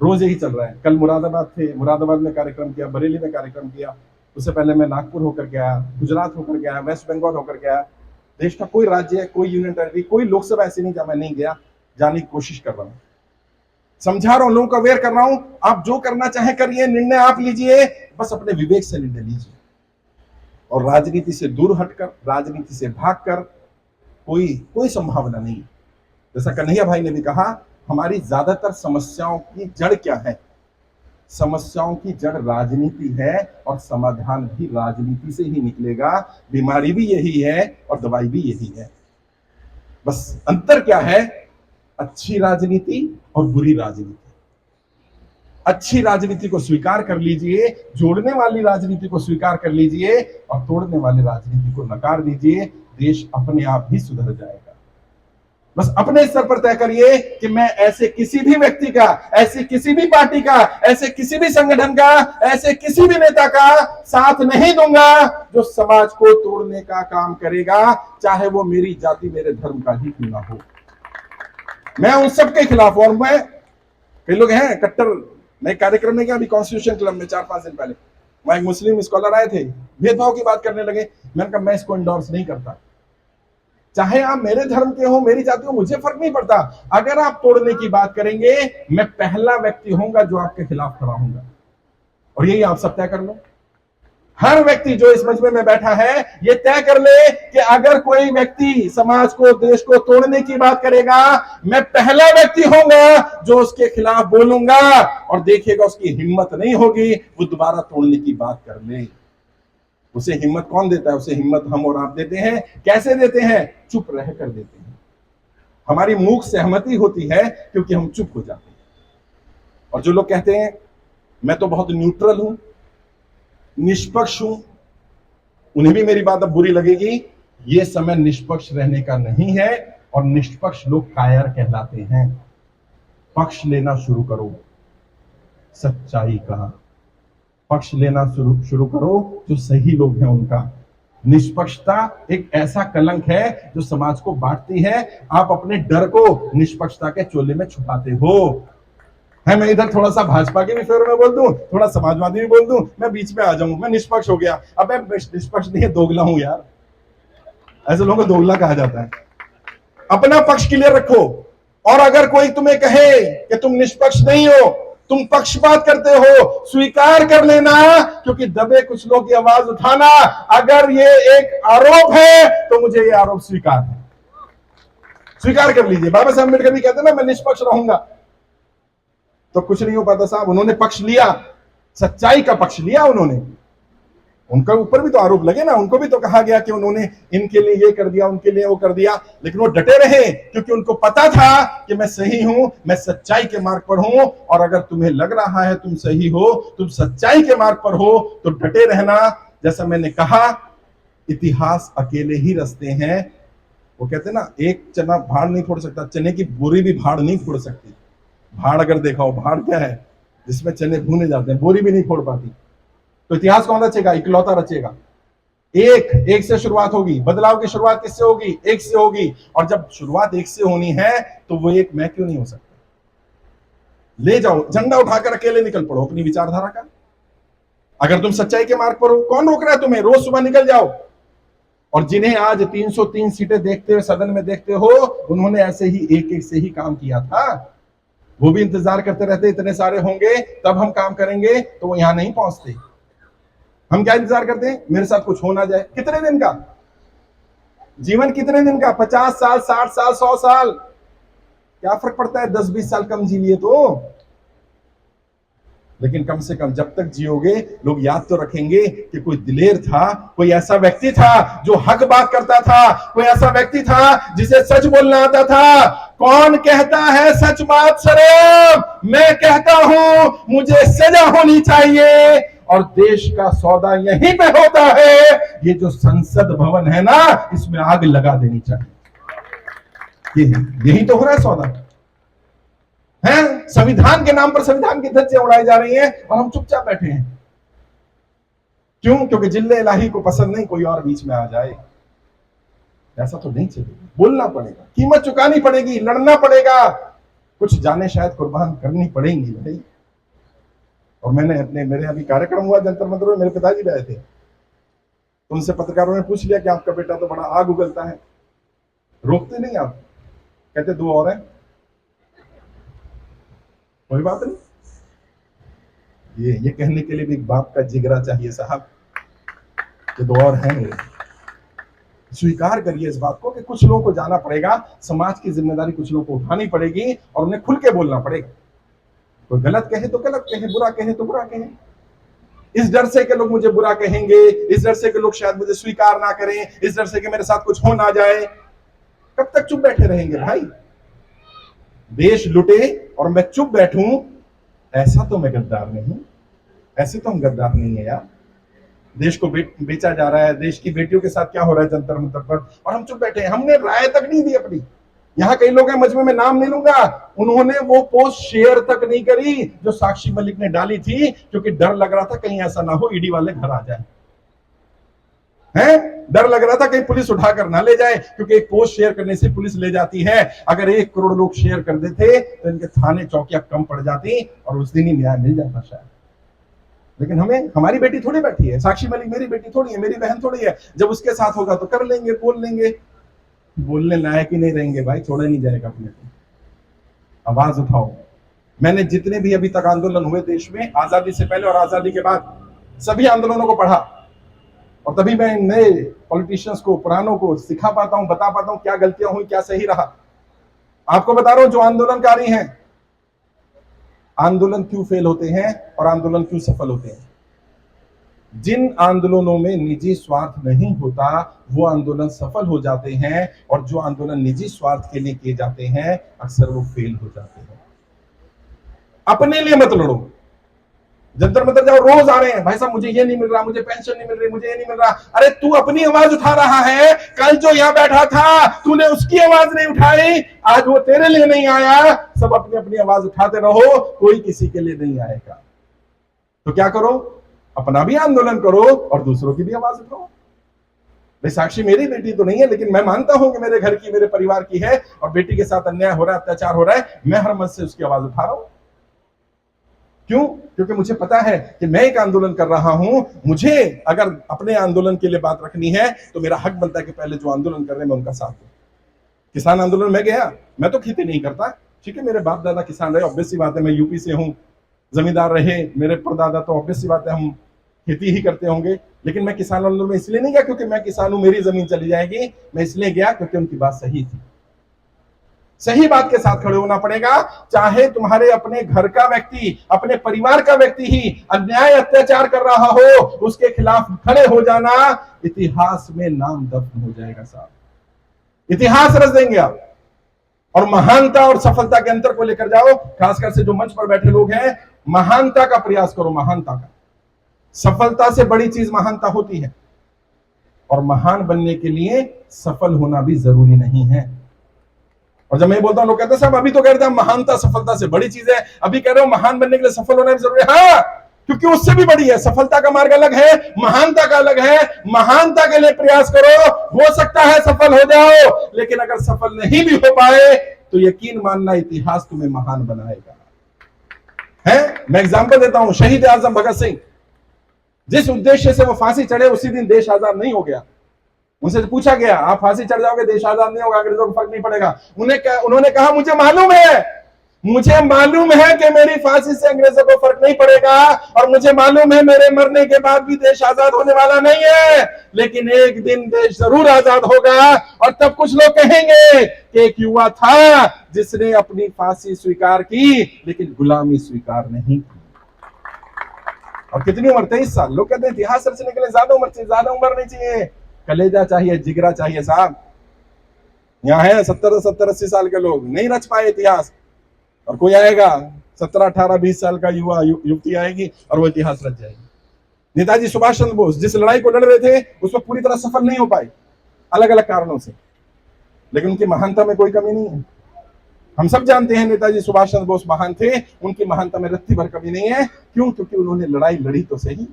रोज यही चल रहा है। कल मुरादाबाद थे, मुरादाबाद में कार्यक्रम किया, बरेली में कार्यक्रम किया, उससे पहले मैं नागपुर होकर के आया, गुजरात होकर के आया, वेस्ट बंगाल होकर के आया। देश का कोई राज्य है, कोई यूनियन टेरिटरी, कोई लोकसभा ऐसी नहीं जहां मैं नहीं गया, जाने की कोशिश कर रहा हूं, समझा रहा हूं, लोगों को अवेयर कर रहा हूं। आप जो करना चाहे करिए, निर्णय आप लीजिए, बस अपने विवेक से निर्णय लीजिए। और राजनीति से दूर हटकर, राजनीति से भागकर कोई संभावना नहीं। जैसा कन्हैया भाई ने भी कहा, हमारी ज्यादातर समस्याओं की जड़ क्या है? समस्याओं की जड़ राजनीति है, और समाधान भी राजनीति से ही निकलेगा। बीमारी भी यही है और दवाई भी यही है। बस अंतर क्या है? अच्छी राजनीति और बुरी राजनीति। अच्छी राजनीति को स्वीकार कर लीजिए, जोड़ने वाली राजनीति को स्वीकार कर लीजिए, और तोड़ने वाली राजनीति को नकार दीजिए। देश अपने आप ही सुधर जाएगा। बस अपने स्तर पर तय करिए कि मैं ऐसे किसी भी व्यक्ति का, ऐसी किसी भी पार्टी का, ऐसे किसी भी संगठन का, ऐसे किसी भी नेता का साथ नहीं दूंगा जो समाज को तोड़ने का काम करेगा, चाहे वो मेरी जाति, मेरे धर्म का ही क्यों ना हो। मैं उन सबके खिलाफ हूं। और मैं, कई लोग हैं कट्टर, मैं कार्यक्रम में गया अभी कॉन्स्टिट्यूशन क्लब में 4-5 दिन पहले, वहां एक मुस्लिम स्कॉलर आए थे, भेदभाव की बात करने लगे। मैंने कहा मैं इसको इंडोर्स नहीं करता। चाहे आप मेरे धर्म के हो, मेरी जाति हो, मुझे फर्क नहीं पड़ता। अगर आप तोड़ने की बात करेंगे, मैं पहला व्यक्ति होऊंगा जो आपके खिलाफ खड़ा होऊंगा। और यही आप सब तय कर लो। हर व्यक्ति जो इस मजमे में बैठा है, ये तय कर ले कि अगर कोई व्यक्ति समाज को, देश को तोड़ने की बात करेगा, मैं पहला व्यक्ति होऊंगा जो उसके खिलाफ बोलूंगा। और देखिएगा उसकी हिम्मत नहीं होगी वो दोबारा तोड़ने की बात कर ले। उसे हिम्मत कौन देता है? उसे हिम्मत हम और आप देते हैं। कैसे देते हैं? चुप रह कर देते हैं। हमारी मूक सहमति होती है क्योंकि हम चुप हो जाते हैं। और जो लोग कहते हैं मैं तो बहुत न्यूट्रल हूं, निष्पक्ष हूं, उन्हें भी मेरी बात अब बुरी लगेगी। यह समय निष्पक्ष रहने का नहीं है, और निष्पक्ष लोग कायर कहलाते हैं। पक्ष लेना शुरू करो सच्चाई का, पक्ष लेना शुरू करो जो सही लोग हैं उनका। निष्पक्षता एक ऐसा कलंक है जो समाज को बांटती है। आप अपने डर को निष्पक्षता के चोले में छुपाते हो। है, मैं इधर थोड़ा सा भाजपा के भी फेवर में बोल दूं, थोड़ा समाजवादी भी बोल दूं, मैं बीच में आ जाऊं, मैं निष्पक्ष हो गया। अब मैं निष्पक्ष नहीं, दोगला हूं यार। ऐसे लोगों को दोगला कहा जाता है। अपना पक्ष क्लियर रखो। और अगर कोई तुम्हें कहे कि तुम निष्पक्ष नहीं हो, तुम पक्षपात करते हो, स्वीकार कर लेना, क्योंकि दबे कुछ लोग की आवाज उठाना। अगर ये एक आरोप है तो मुझे ये आरोप स्वीकार है, स्वीकार कर लीजिए। बाबा साहब अम्बेडकर भी कहते हैं ना, मैं निष्पक्ष रहूंगा। तो कुछ नहीं हो पाता साहब। उन्होंने पक्ष लिया, सच्चाई का पक्ष लिया उन्होंने। उनके ऊपर भी तो आरोप लगे ना, उनको भी तो कहा गया कि उन्होंने इनके लिए ये कर दिया, उनके लिए वो कर दिया, लेकिन वो डटे रहे क्योंकि उनको पता था कि मैं सही हूं, मैं सच्चाई के मार्ग पर हूं। और अगर तुम्हें लग रहा है तुम सही हो, तुम सच्चाई के मार्ग पर हो, तो डटे रहना। जैसा मैंने कहा, इतिहास अकेले ही रचते हैं। वो कहते हैं ना, एक चना भाड़ नहीं फोड़ सकता, चने की बोरी भी भाड़ नहीं फोड़ सकती। भाड़ अगर देखा हो, भाड़ क्या है? जिसमें चने भूने जाते हैं, बोरी भी नहीं फोड़ पाती। तो इतिहास कौन रचेगा? इकलौता रचेगा। एक से शुरुआत होगी। बदलाव की शुरुआत किससे होगी? एक से होगी। और जब शुरुआत एक से होनी है तो वो एक मैं क्यों नहीं हो सकता? ले जाओ, झंडा उठाकर अकेले निकल पड़ो अपनी विचारधारा का। अगर तुम सच्चाई के मार्ग पर हो, कौन रोक रहा है तुम्हें? रोज सुबह निकल जाओ। और जिन्हें आज 303 सीटें देखते हुए सदन में देखते हो, उन्होंने ऐसे ही एक एक से ही काम किया था। वो भी इंतजार करते रहते इतने सारे होंगे तब हम काम करेंगे, तो वो यहां नहीं पहुंचते। हम क्या इंतजार करते हैं? मेरे साथ कुछ हो ना जाए। कितने दिन का जीवन, कितने दिन का? 50 साल, 60 साल, 100 साल, क्या फर्क पड़ता है? 10-20 साल कम जी लिए तो। लेकिन कम से कम जब तक जियोगे लोग याद तो रखेंगे कि कोई दिलेर था, कोई ऐसा व्यक्ति था जो हक बात करता था, कोई ऐसा व्यक्ति था जिसे सच बोलना आता था। कौन कहता है सच बात शर्म? मैं कहता हूं मुझे सजा होनी चाहिए। और देश का सौदा यहीं पे होता है। ये जो संसद भवन है ना, इसमें आग लगा देनी चाहिए। यही तो हो रहा है सौदा है। संविधान के नाम पर संविधान की धज्जियां उड़ाई जा रही हैं और हम चुपचाप बैठे हैं। क्यों? क्योंकि जिल्ले इलाही को पसंद नहीं कोई और बीच में आ जाए। ऐसा तो नहीं चलेगा, बोलना पड़ेगा, कीमत चुकानी पड़ेगी, लड़ना पड़ेगा, कुछ जाने शायद कुर्बान करनी पड़ेंगी भाई। और मेरे अभी कार्यक्रम हुआ जंतर मंतर में, मेरे पिताजी गए थे, तो उनसे पत्रकारों ने पूछ लिया कि आपका बेटा तो बड़ा आग उगलता है, रोकते नहीं आप? कहते 2 और हैं। कोई बात नहीं, ये कहने के लिए भी बाप का जिगरा चाहिए साहब कि 2 और हैं। स्वीकार करिए इस बात को कि कुछ लोगों को जाना पड़ेगा, समाज की जिम्मेदारी कुछ लोगों को उठानी पड़ेगी और उन्हें खुल के बोलना पड़ेगा। कोई गलत कहे तो गलत कहे, बुरा कहे तो बुरा कहे। इस डर से कि लोग मुझे बुरा कहेंगे, इस डर से कि लोग शायद मुझे स्वीकार ना करें, इस डर से कि मेरे साथ कुछ हो ना जाए, कब तक चुप बैठे रहेंगे भाई? देश लुटे और मैं चुप बैठूं, ऐसा तो मैं गद्दार नहीं, ऐसे तो हम गद्दार नहीं है यार। देश को बेचा जा रहा है, देश की बेटियों के साथ क्या हो रहा है जंतर मंतर पर, और हम चुप बैठे हैं। हमने राय तक नहीं दी अपनी। यहाँ कई लोग हैं मजमे में, नाम नहीं लूंगा, उन्होंने वो पोस्ट शेयर तक नहीं करी जो साक्षी मलिक ने डाली थी, क्योंकि डर लग रहा था कहीं ऐसा ना हो ईडी वाले घर आ जाए। डर लग रहा था कहीं पुलिस उठाकर ना ले जाए, क्योंकि एक पोस्ट शेयर करने से पुलिस ले जाती है। अगर 1 करोड़ लोग शेयर कर देते तो इनके थाने चौकियां कम पड़ जाती और उस दिन ही न्याय मिल जाता शायद। लेकिन हमारी बेटी थोड़ी बैठी है, साक्षी मलिक मेरी बेटी थोड़ी है, मेरी बहन थोड़ी है। जब उसके साथ होगा तो कर लेंगे, बोल लेंगे। बोलने लायक ही नहीं रहेंगे भाई, छोड़ा नहीं जाएगा अपने को। आवाज उठाओ। मैंने जितने भी अभी तक आंदोलन हुए देश में, आजादी से पहले और आजादी के बाद, सभी आंदोलनों को पढ़ा, और तभी मैं नए पॉलिटिशियंस को, पुरानों को सिखा पाता हूं, बता पाता हूं क्या गलतियां हुई, क्या सही रहा। आपको बता रहा हूं, जो आंदोलनकारी हैं, आंदोलन क्यों फेल होते हैं और आंदोलन क्यों सफल होते हैं। जिन आंदोलनों में निजी स्वार्थ नहीं होता वो आंदोलन सफल हो जाते हैं, और जो आंदोलन निजी स्वार्थ के लिए किए जाते हैं अक्सर वो फेल हो जाते हैं। अपने लिए मत लड़ो। जंतर मंतर जाओ, रोज आ रहे हैं, भाई साहब मुझे ये नहीं मिल रहा, मुझे पेंशन नहीं मिल रही, मुझे ये नहीं मिल रहा। अरे तू अपनी आवाज उठा रहा है, कल जो यहां बैठा था तूने उसकी आवाज नहीं उठाई, आज वो तेरे लिए नहीं आया। सब अपनी अपनी आवाज उठाते रहो, कोई किसी के लिए नहीं आएगा। तो क्या करो, अपना भी आंदोलन करो और दूसरों की भी आवाज उठाओ। भाई साक्षी मेरी बेटी तो नहीं है, लेकिन मैं मानता हूं कि मेरे घर की, मेरे परिवार की है, और बेटी के साथ अन्याय हो रहा है, अत्याचार हो रहा है, मैं हर मत से उसकी आवाज उठा रहा हूं। क्यों? क्योंकि मुझे पता है कि मैं एक आंदोलन कर रहा हूं। मुझे अगर अपने आंदोलन के लिए बात रखनी है तो मेरा हक बनता है कि पहले जो आंदोलन कर रहे हैं मैं उनका साथ दूं। किसान आंदोलन में गया, मैं तो खेती नहीं करता, ठीक है, मेरे बाप दादा किसान रहे, ऑब्वियस सी बात है, मैं यूपी से हूं, जमींदार रहे मेरे परदादा, तो ऑब्वियस सी बात है हम खेती ही करते होंगे। लेकिन मैं किसान आंदोलन में इसलिए नहीं गया क्योंकि मैं किसान हूं, मेरी जमीन चली जाएगी। मैं इसलिए गया क्योंकि उनकी बात सही थी। सही बात के साथ खड़े होना पड़ेगा, चाहे तुम्हारे अपने घर का व्यक्ति, अपने परिवार का व्यक्ति ही अन्याय अत्याचार कर रहा हो, उसके खिलाफ खड़े हो जाना इतिहास में नाम दफन हो जाएगा साहब। इतिहास रच देंगे आप। और महानता और सफलता के अंतर को लेकर जाओ, खासकर से जो मंच पर बैठे लोग हैं, महानता का प्रयास करो, महानता का। सफलता से बड़ी चीज महानता होती है, और महान बनने के लिए सफल होना भी जरूरी नहीं है। और जब मैं बोलता हूं लोग कहते हैं साहब अभी तो कह रहे थे महानता सफलता से बड़ी चीज है, अभी कह रहे हो महान बनने के लिए सफल होना भी जरूरी है। हाँ, क्योंकि उससे भी बड़ी है। सफलता का मार्ग अलग है, महानता का अलग है। महानता के लिए प्रयास करो, हो सकता है सफल हो जाओ, लेकिन अगर सफल नहीं भी हो पाए तो यकीन मानना इतिहास तुम्हें महान बनाएगा। है। मैं एग्जांपल देता हूं, शहीद आजम भगत सिंह, जिस उद्देश्य से वो फांसी चढ़े उसी दिन देश आजाद नहीं हो गया। उनसे पूछा गया आप फांसी चढ़ जाओगे देश आजाद नहीं होगा, अंग्रेजों को फर्क नहीं पड़ेगा। उन्होंने कहा मुझे मालूम है कि मेरी फांसी से अंग्रेजों को फर्क नहीं पड़ेगा, और मुझे मालूम है मेरे मरने के बाद भी देश आजाद होने वाला नहीं है, लेकिन एक दिन देश जरूर आजाद होगा। और तब कुछ लोग कहेंगे कि एक युवा था जिसने अपनी फांसी स्वीकार की लेकिन गुलामी स्वीकार नहीं की। और कितनी उम्र, 23 साल। लोग कहते हैं इतिहास रचने के लिए ज्यादा उम्र चाहिए, ज्यादा उम्र नहीं चाहिए, कलेजा चाहिए, जिगरा चाहिए साहब। यहाँ है 70-80 साल के लोग नहीं रच पाए इतिहास, और कोई आएगा 17, 18, 20 साल का युवा युवती आएगी और वो इतिहास रच जाएगी। नेताजी सुभाष चंद्र बोस जिस लड़ाई को लड़ रहे थे उसमें पूरी तरह सफल नहीं हो पाए, अलग अलग कारणों से, लेकिन उनकी महानता में कोई कमी नहीं है। हम सब जानते हैं नेताजी सुभाष चंद्र बोस महान थे, उनकी महानता में रत्ती भर कमी नहीं है। क्यों? क्योंकि उन्होंने लड़ाई लड़ी तो सही।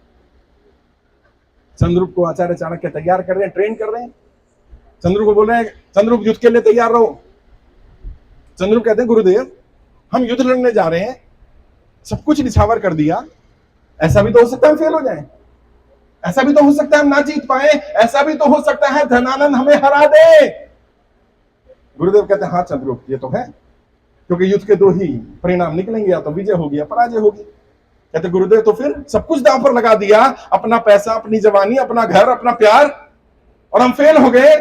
चंद्रगुप्त को आचार्य चाणक्य तैयार कर रहे हैं, ट्रेन कर रहे हैं। चंद्रगुप्त को बोल रहे हैं चंद्रगुप्त युद्ध के लिए तैयार रहो। चंद्रगुप्त कहते हैं गुरुदेव हम युद्ध लड़ने जा रहे हैं, सब कुछ निछावर कर दिया, ऐसा भी तो हो सकता है हम फेल हो जाएं, ऐसा भी तो हो सकता है हम ना जीत पाए, ऐसा भी तो हो सकता है धनानंद हमें हरा दे। गुरुदेव कहते हैं हाँ चंद्रगुप्त ये तो है, क्योंकि युद्ध के दो ही परिणाम निकलेंगे, या तो विजय होगी या पराजय होगी। कहते गुरुदेव तो फिर सब कुछ दांव पर लगा दिया, अपना पैसा, अपनी जवानी, अपना घर, अपना प्यार, और हम फेल हो गए।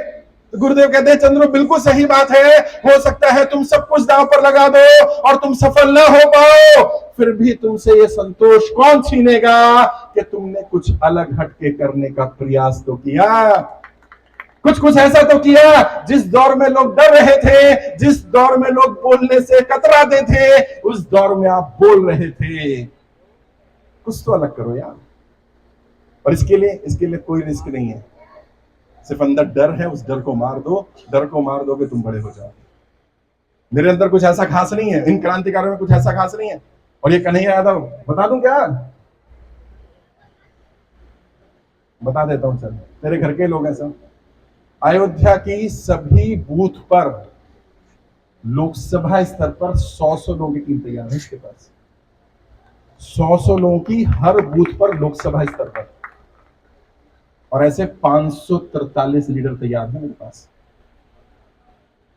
तो गुरुदेव कहते हैं चंद्र बिल्कुल सही बात है, हो सकता है तुम सब कुछ दांव पर लगा दो और तुम सफल ना हो पाओ, फिर भी तुमसे ये संतोष कौन छीनेगा कि तुमने कुछ अलग हटके करने का प्रयास तो किया, कुछ ऐसा तो किया। जिस दौर में लोग डर रहे थे, जिस दौर में लोग बोलने से कतराते थे, उस दौर में आप बोल रहे थे। कुछ तो अलग करो यार। और इसके लिए कोई रिस्क नहीं है, सिर्फ अंदर डर है, उस डर को मार दो। डर को मार दोगे तुम बड़े हो जाओगे। मेरे अंदर कुछ ऐसा खास नहीं है, इन क्रांतिकारियों में कुछ ऐसा खास नहीं है। और ये कन्हैया यादव, बता दूं क्या? बता देता हूं, चल तेरे घर के लोग हैं सब। अयोध्या की सभी बूथ पर लोकसभा स्तर पर 100 लोगों की टीम तैयार है इसके पास। 100 लोगों की हर बूथ पर लोकसभा स्तर पर, और ऐसे 543 लीडर तैयार हैं मेरे पास।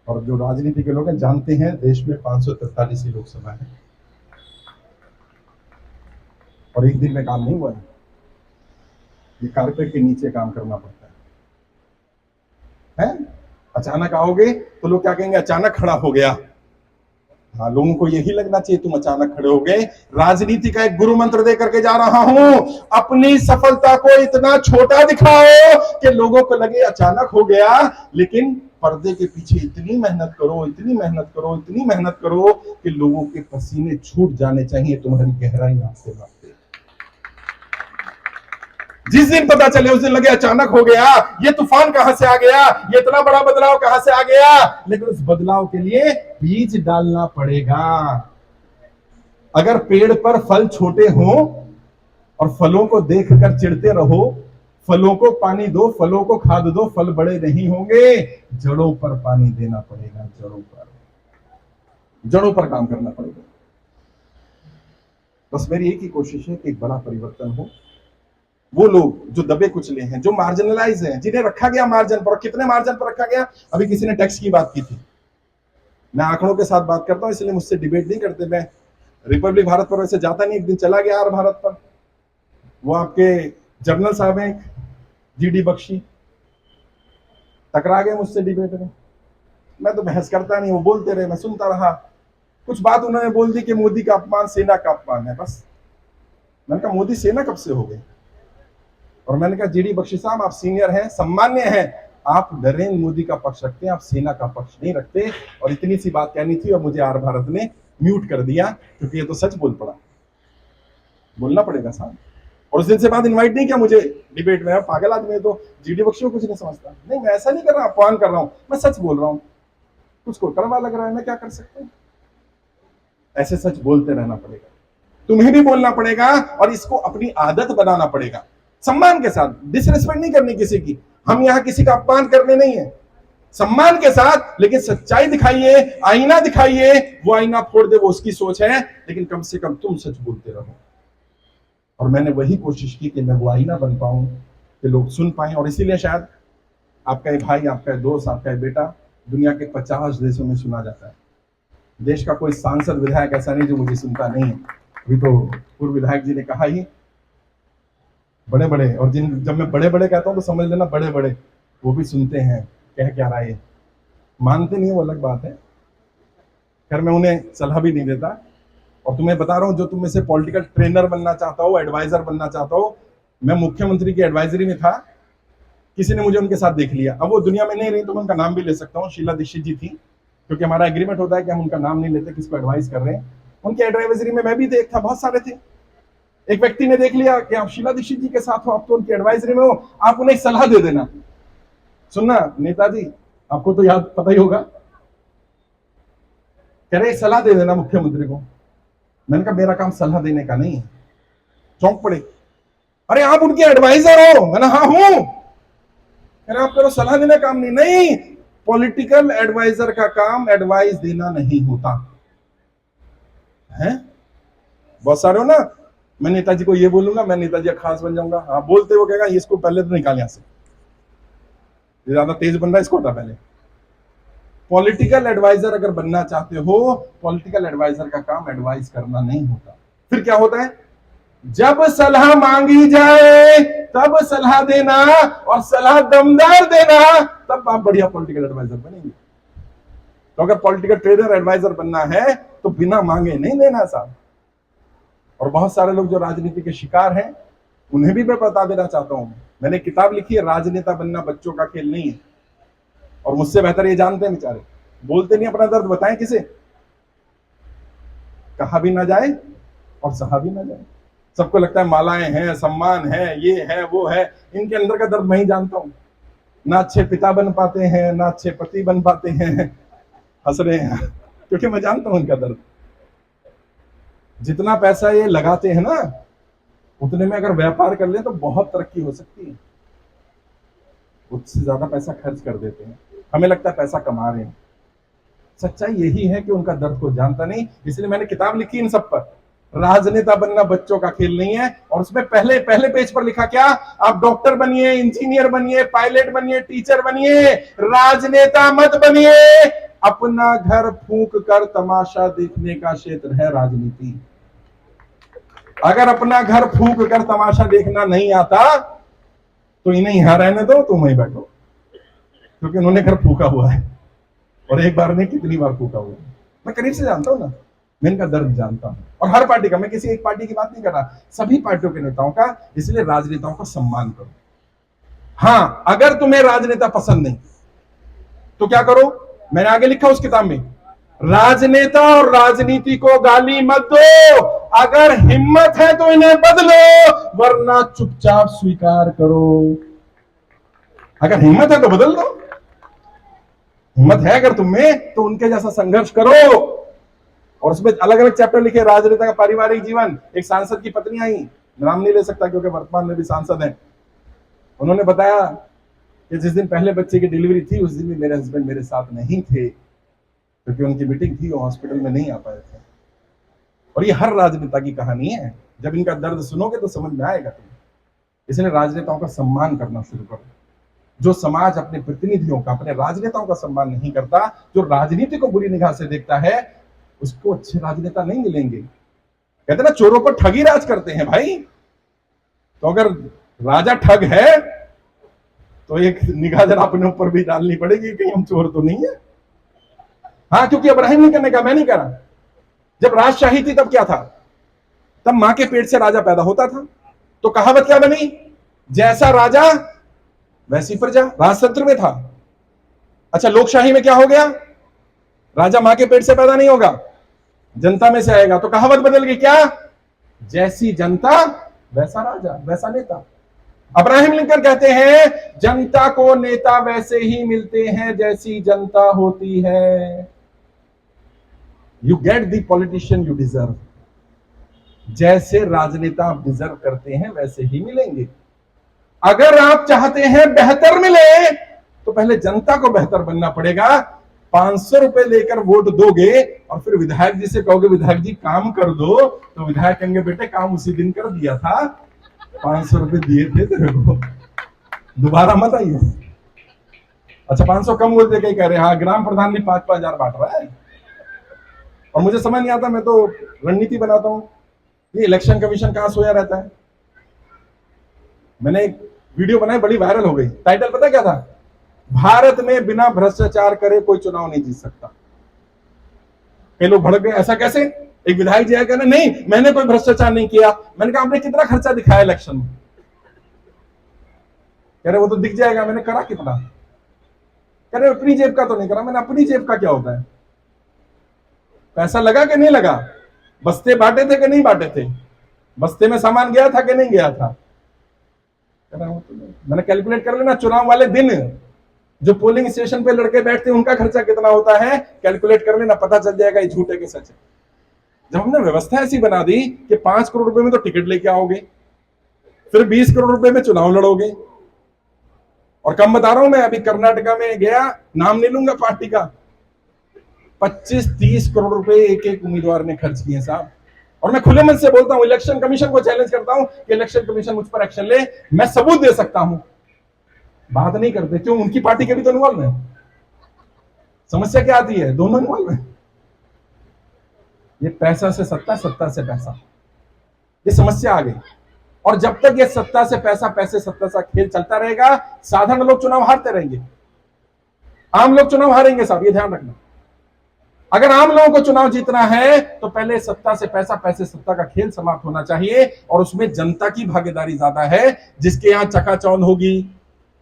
और जो राजनीति के लोग हैं जानते हैं देश में 543 ही लोकसभा है, और एक दिन में काम नहीं हुआ है, ये कारपेट के नीचे काम करना पड़ता है। अचानक आओगे तो लोग क्या कहेंगे, अचानक खड़ा हो गया। हाँ, लोगों को यही लगना चाहिए तुम अचानक खड़े हो गए। राजनीति का एक गुरु मंत्र दे करके जा रहा हूं, अपनी सफलता को इतना छोटा दिखाओ कि लोगों को लगे अचानक हो गया, लेकिन पर्दे के पीछे इतनी मेहनत करो, इतनी मेहनत करो, इतनी मेहनत करो कि लोगों के पसीने छूट जाने चाहिए तुम्हारी गहराई नापते नापते। जिस दिन पता चले उस दिन लगे अचानक हो गया, ये तूफान कहां से आ गया, ये इतना बड़ा बदलाव कहां से आ गया। लेकिन उस बदलाव के लिए बीज डालना पड़ेगा। अगर पेड़ पर फल छोटे हों और फलों को देखकर चिढ़ते रहो, फलों को पानी दो, फलों को खाद दो, फल बड़े नहीं होंगे। जड़ों पर पानी देना पड़ेगा, जड़ों पर काम करना पड़ेगा। बस मेरी एक ही कोशिश है कि एक बड़ा परिवर्तन हो। वो लोग जो दबे कुचले हैं, जो मार्जिनलाइज हैं, जिन्हें रखा गया मार्जिन पर, और कितने मार्जिन पर रखा गया। अभी किसी ने टैक्स की बात की थी, मैं आंकड़ों के साथ बात करता हूं, इसलिए मुझसे डिबेट नहीं करते। मैं रिपब्लिक भारत पर वैसे जाता नहीं, एक दिन चला गया आर भारत पर। वो आपके जर्नल साहब हैं जीडी बख्शी, टकरा गए मुझसे डिबेट में। मैं तो बहस करता नहीं, वो बोलते रहे, मैं सुनता रहा। कुछ बात उन्होंने बोल दी कि मोदी का अपमान सेना का अपमान है। बस मैंने कहा मोदी सेना कब से हो गए? और मैंने कहा जीडी बख्शी साहब आप सीनियर हैं, सम्मान्य हैं, आप नरेंद्र मोदी का पक्ष रखते हैं, आप सेना का पक्ष नहीं रखते। और इतनी सी बात कहनी थी और मुझे आर भारत ने म्यूट कर दिया, क्योंकि ये तो सच बोल पड़ा। बोलना पड़ेगा साहब। और उस दिन से बाद इनवाइट नहीं किया मुझे डिबेट में। पागल आदमी है तो जीडी बख्शी को कुछ नहीं समझता। नहीं, मैं ऐसा नहीं कर रहा, अपमान कर रहा हूं, मैं सच बोल रहा हूं। कुछ को कड़वा लग रहा है, मैं क्या कर सकता हूं। ऐसे सच बोलते रहना पड़ेगा, तुम्हें भी बोलना पड़ेगा, और इसको अपनी आदत बनाना पड़ेगा। सम्मान के साथ, डिसरिस्पेक्ट नहीं करनी किसी की। हम यहाँ किसी का अपमान करने नहीं है, सम्मान के साथ, लेकिन सच्चाई दिखाइए, आईना दिखाइए। वो आईना फोड़ दे वो उसकी सोच है, लेकिन कम से कम तुम सच बोलते रहो। और मैंने वही कोशिश की कि मैं वो आईना बन पाऊं कि लोग सुन पाए। और इसीलिए शायद आपका ये भाई, आपका ये दोस्त, आपका ये बेटा दुनिया के 50 देशों में सुना जाता है। देश का कोई सांसद विधायक ऐसा नहीं जो मुझे सुनता नहीं है। अभी तो पूर्व विधायक जी ने कहा ही, बड़े बड़े, और जब मैं बड़े बड़े कहता हूं तो समझ लेना बड़े बड़े वो भी सुनते हैं कह क्या रहा है। मानते नहीं है वो अलग बात है, खैर मैं उन्हें सलाह भी नहीं देता। और तुम्हें बता रहा हूं, जो तुम में से पॉलिटिकल ट्रेनर बनना चाहता हो, एडवाइजर बनना चाहता हो, मैं मुख्यमंत्री की एडवाइजरी में था, किसी ने मुझे उनके साथ देख लिया। अब वो दुनिया में नहीं रही तो मैं उनका नाम भी ले सकता हूँ। शीला दीक्षित जी थी, क्योंकि हमारा एग्रीमेंट होता है कि हम उनका नाम नहीं लेते किसको एडवाइस कर रहे हैं। उनकी एडवाइजरी में मैं भी एक था, बहुत सारे थे। एक व्यक्ति ने देख लिया कि आप शीला दीक्षित जी के साथ हो, आप तो उनकी एडवाइजरी में हो, आप उन्हें सलाह दे देना। सुनना नेताजी, आपको तो याद पता ही होगा, कह रहे सलाह दे देना मुख्यमंत्री को। मैंने कहा मेरा काम सलाह देने का नहीं है। चौंक पड़े, अरे आप उनके एडवाइजर हो। मैंने हाँ हूं। कह रहे आप करो सलाह देने काम नहीं, पॉलिटिकल एडवाइजर का काम एडवाइस देना नहीं होता है। बहुत सारे हो ना, मैं नेताजी को ये बोलूंगा, मैं नेताजी का खास बन जाऊंगा। हाँ बोलते हो कहेगा इसको पहले तो निकाल यहां से, ज्यादा तेज बन रहा है, इसको हटा पहले। पॉलिटिकल एडवाइजर अगर बनना चाहते हो, पॉलिटिकल एडवाइजर का काम एडवाइस करना नहीं होता। फिर क्या होता है, जब सलाह मांगी जाए तब सलाह देना, और सलाह दमदार देना, तब आप बढ़िया पॉलिटिकल एडवाइजर बनेंगे। तो अगर पॉलिटिकल ट्रेडर एडवाइजर बनना है तो बिना मांगे नहीं देना साहब। और बहुत सारे लोग जो राजनीति के शिकार हैं, उन्हें भी मैं बता देना चाहता हूं। मैंने किताब लिखी है, राजनेता बनना बच्चों का खेल नहीं है। और मुझसे बेहतर ये जानते हैं बेचारे, बोलते नहीं, अपना दर्द बताएं किसे, कहा भी ना जाए और सहा भी ना जाए। सबको लगता है मालाएं हैं, सम्मान है, ये है वो है। इनके अंदर का दर्द मैं ही जानता हूं। ना अच्छे पिता बन पाते हैं, ना अच्छे पति बन पाते हैं। हंस रहे हैं क्योंकि मैं जानता हूं इनका दर्द। जितना पैसा ये लगाते हैं ना, उतने में अगर व्यापार कर ले तो बहुत तरक्की हो सकती है। उससे ज्यादा पैसा खर्च कर देते हैं, हमें लगता है पैसा कमा रहे हैं। सच्चाई यही है कि उनका दर्द को जानता नहीं। इसलिए मैंने किताब लिखी इन सब पर, राजनेता बनना बच्चों का खेल नहीं है। और उसमें पहले पेज पर लिखा क्या, आप डॉक्टर बनिए, इंजीनियर बनिए, पायलट बनिए, टीचर बनिए, राजनेता मत बनिए। अपना घर फूंक कर तमाशा देखने का क्षेत्र है राजनीति। अगर अपना घर फूंक कर तमाशा देखना नहीं आता तो इन्हें यहां रहने दो, तुम वहीं बैठो, क्योंकि उन्होंने घर फूका हुआ है। और एक बार नहीं, कितनी बार फूका हुआ है। मैं करीब से जानता हूं ना, मैं इनका दर्द जानता हूं। और हर पार्टी का, मैं किसी एक पार्टी की बात नहीं कर रहा, सभी पार्टियों के नेताओं का। इसलिए राजनेताओं का सम्मान करो। हाँ, अगर तुम्हें राजनेता पसंद नहीं तो क्या करो, मैंने आगे लिखा उस किताब में, राजनेता और राजनीति को गाली मत दो। अगर हिम्मत है तो इन्हें बदलो, वरना चुपचाप स्वीकार करो। अगर हिम्मत है तो बदल दो, हिम्मत है अगर तुम में तो उनके जैसा संघर्ष करो। और उसमें अलग अलग चैप्टर लिखे, राजनेता का पारिवारिक जीवन। एक सांसद की पत्नी आई, नाम नहीं ले सकता क्योंकि वर्तमान में भी सांसद हैं। उन्होंने बताया कि जिस दिन पहले बच्चे की डिलीवरी थी उस दिन भी मेरे हस्बैंड मेरे साथ नहीं थे, क्योंकि उनकी मीटिंग थी, वो हॉस्पिटल में नहीं आ पाए थे। और ये हर राजनेता की कहानी है। जब इनका दर्द सुनोगे तो समझ में आएगा तुम्हें। इसलिए राजनेताओं का सम्मान करना शुरू करो। जो समाज अपने प्रतिनिधियों का, अपने राजनेताओं का सम्मान नहीं करता, जो राजनीति को बुरी निगाह से देखता है, उसको अच्छे राजनेता नहीं मिलेंगे। कहते ना, चोरों पर ठगी राज करते हैं भाई। तो अगर राजा ठग है तो एक निगाह जरा अपने ऊपर भी डालनी पड़ेगी, कहीं हम चोर तो नहीं है। हाँ, क्योंकि इब्राहिम ने करने का, मैं नहीं करा। जब राजशाही थी तब क्या था, तब मां के पेट से राजा पैदा होता था। तो कहावत क्या बनी, जैसा राजा वैसी प्रजा। राजतंत्र में था। अच्छा, लोकशाही में क्या हो गया, राजा मां के पेट से पैदा नहीं होगा, जनता में से आएगा। तो कहावत बदल गई, क्या, जैसी जनता वैसा राजा, वैसा नेता। अब्राहम लिंकन कहते हैं, जनता को नेता वैसे ही मिलते हैं जैसी जनता होती है। You get the politician you deserve. जैसे राजनेता आप डिजर्व करते हैं वैसे ही मिलेंगे। अगर आप चाहते हैं बेहतर मिले तो पहले जनता को बेहतर बनना पड़ेगा। 500 रुपए लेकर वोट दोगे और फिर विधायक जी से कहोगे विधायक जी काम कर दो, तो विधायक कहेंगे बेटे काम उसी दिन कर दिया था, 500 रुपए दिए थे तेरे को, दोबारा मत आइए। अच्छा 500 कम बोलते कहीं कह रहे हाँ ग्राम प्रधान भी 5-5 हजार बांट रहा है। और मुझे समझ नहीं आता, मैं तो रणनीति बनाता हूं, ये इलेक्शन कमीशन कहां सोया रहता है। मैंने एक वीडियो बनाई, बड़ी वायरल हो गई, टाइटल पता क्या था, भारत में बिना भ्रष्टाचार करे कोई चुनाव नहीं जीत सकता। कई लोग भड़क गए, ऐसा कैसे, एक विधायक जी आया कहना नहीं मैंने कोई भ्रष्टाचार नहीं किया। मैंने कहा आपने कितना खर्चा दिखाया इलेक्शन में, कह रहे वो तो दिख जाएगा। मैंने करा कितना, कह रहे अपनी जेब का तो नहीं करा। मैंने अपनी जेब का क्या होता है, पैसा लगा कि नहीं लगा, बस्ते बांटे थे कि नहीं बांटे थे, बस्ते में सामान गया था कि नहीं गया था। मैंने कैलकुलेट कर लेना, चुनाव वाले दिन जो पोलिंग स्टेशन पे लड़के बैठते हैं उनका खर्चा कितना होता है, कैलकुलेट कर लेना, पता चल जाएगा ये झूठे के सच है। जब हमने व्यवस्था ऐसी बना दी कि 5 करोड़ रुपए में तो टिकट लेके आओगे, फिर 20 करोड़ रुपए में चुनाव लड़ोगे। और कम बता रहा हूं मैं, अभी कर्नाटका में गया, नाम नहीं लूंगा पार्टी का, 25-30 करोड़ रुपए एक एक उम्मीदवार ने खर्च किए साहब। और मैं खुले मन से बोलता हूं, इलेक्शन कमीशन को चैलेंज करता हूं कि इलेक्शन कमीशन मुझ पर एक्शन ले, मैं सबूत दे सकता हूं। बात नहीं करते, क्यों, उनकी पार्टी के भी तो इन्वॉल्व है। समस्या क्या आती है, दोनों इन्वॉल्व है। ये पैसा से सत्ता, सत्ता से पैसा, ये समस्या आ गई। और जब तक ये सत्ता से पैसा, पैसे सत्ता सा खेल चलता रहेगा, साधारण लोग चुनाव हारते रहेंगे, आम लोग चुनाव हारेंगे साहब, ये ध्यान रखना। अगर आम लोगों को चुनाव जीतना है तो पहले सत्ता से पैसा, पैसे सत्ता का खेल समाप्त होना चाहिए। और उसमें जनता की भागीदारी ज्यादा है। जिसके यहाँ चकाचौंध होगी,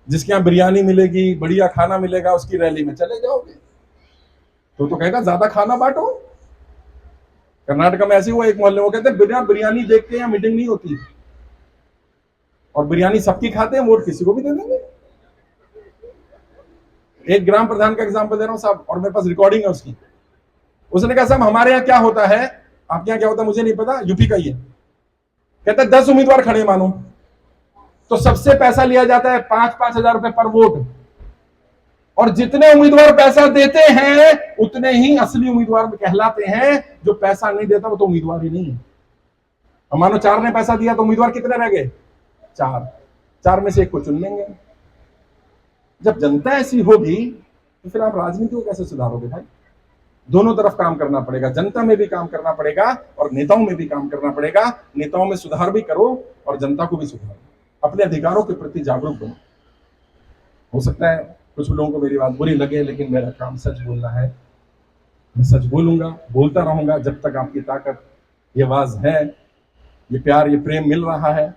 जिसके यहाँ बिरयानी मिलेगी, बढ़िया खाना मिलेगा, उसकी रैली में चले जाओगे तो कहेगा ज्यादा खाना बांटो। कर्नाटक में ऐसे हुआ, एक मोहल्ले में कहते हैं बिना बिरयानी देख के यहाँ मीटिंग नहीं होती, और बिरयानी सबकी खाते हैं, वोट किसी को भी दे देंगे। एक ग्राम प्रधान का एग्जांपल दे रहा हूं साहब, और मेरे पास रिकॉर्डिंग है उसकी। उसने कहा साहब हमारे यहाँ क्या होता है, आपके यहाँ क्या होता है मुझे नहीं पता, यूपी का ही है। कहता है 10 उम्मीदवार खड़े मानो, तो सबसे पैसा लिया जाता है 5-5 हजार रुपए पर वोट। और जितने उम्मीदवार पैसा देते हैं उतने ही असली उम्मीदवार कहलाते हैं। जो पैसा नहीं देता वो तो उम्मीदवार ही नहीं है। अब मानो 4 ने पैसा दिया तो उम्मीदवार कितने रह गए, 4 में से एक को चुन लेंगे। जब जनता ऐसी होगी तो फिर आप राजनीति को कैसे सुधारोगे भाई। दोनों तरफ काम करना पड़ेगा, जनता में भी काम करना पड़ेगा और नेताओं में भी काम करना पड़ेगा। नेताओं में सुधार भी करो और जनता को भी सुधारो, अपने अधिकारों के प्रति जागरूक बनो। हो सकता है कुछ लोगों को मेरी बात बुरी लगे, लेकिन मेरा काम सच बोलना है। मैं सच बोलूंगा, बोलता रहूंगा जब तक आपकी ताकत, ये आवाज है, ये प्यार, ये प्रेम मिल रहा है।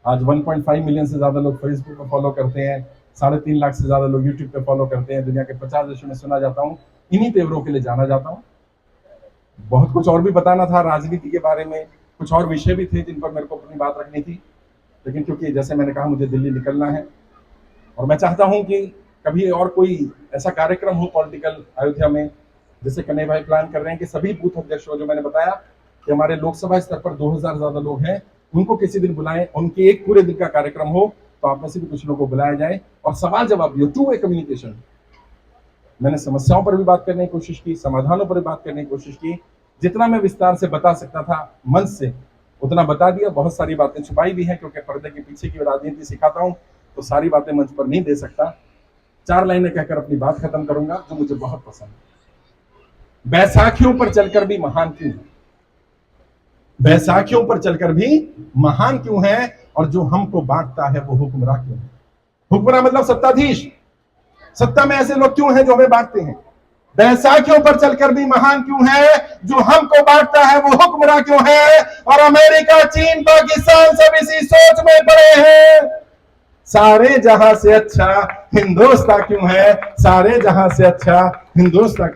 आज 1.5 मिलियन से ज्यादा लोग फेसबुक पर फॉलो करते हैं, 3.5 लाख से ज्यादा लोग यूट्यूब पे फॉलो करते हैं। दुनिया के 50 देशों में सुना जाता हूँ, इन्हीं तेवरों के लिए जाना जाता हूँ। बहुत कुछ और भी बताना था राजनीति के बारे में, कुछ और विषय भी थे जिन पर मेरे को अपनी बात रखनी थी, लेकिन क्योंकि जैसे मैंने कहा मुझे दिल्ली निकलना है और मैं चाहता हूं कि कभी और कोई ऐसा कार्यक्रम हो पॉलिटिकल अयोध्या में, जैसे कन्हैया भाई प्लान कर रहे हैं कि सभी बूथ अध्यक्ष जो मैंने बताया कि हमारे लोकसभा स्तर पर 2000 ज्यादा लोग हैं, उनको किसी दिन बुलाएं, उनके एक पूरे दिन का कार्यक्रम हो, तो आप में से भी कुछ लोगों को बुलाया जाए और सवाल जवाब भी हो, 2-वे कम्युनिकेशन। मैंने समस्याओं पर भी बात करने की कोशिश की, समाधानों पर भी बात करने की कोशिश की। जितना मैं विस्तार से बता सकता था मंच से उतना बता दिया। बहुत सारी बातें छुपाई भी हैं, क्योंकि पर्दे के पीछे की राजनीति सिखाता हूं तो सारी बातें मंच पर नहीं दे सकता। 4 लाइनें कहकर अपनी बात खत्म करूंगा जो मुझे बहुत पसंद है। बैसाखियों पर चलकर भी महान क्यों है, बैसाखियों पर चलकर भी महान क्यों है, और जो हमको बांटता है वो हुक्मरान क्यों है। हुक्मरान मतलब सत्ताधीश, सत्ता में ऐसे लोग क्यों हैं जो हमें बांटते हैं। बैसाखियों पर चलकर भी महान क्यों है, जो हमको बांटता है वो हुक्मरान क्यों है। और अमेरिका, चीन, पाकिस्तान सब इसी सोच में पड़े हैं। सारे जहां से अच्छा हिंदुस्तान क्यों है, सारे जहां से अच्छा हिंदुस्तान क्यों।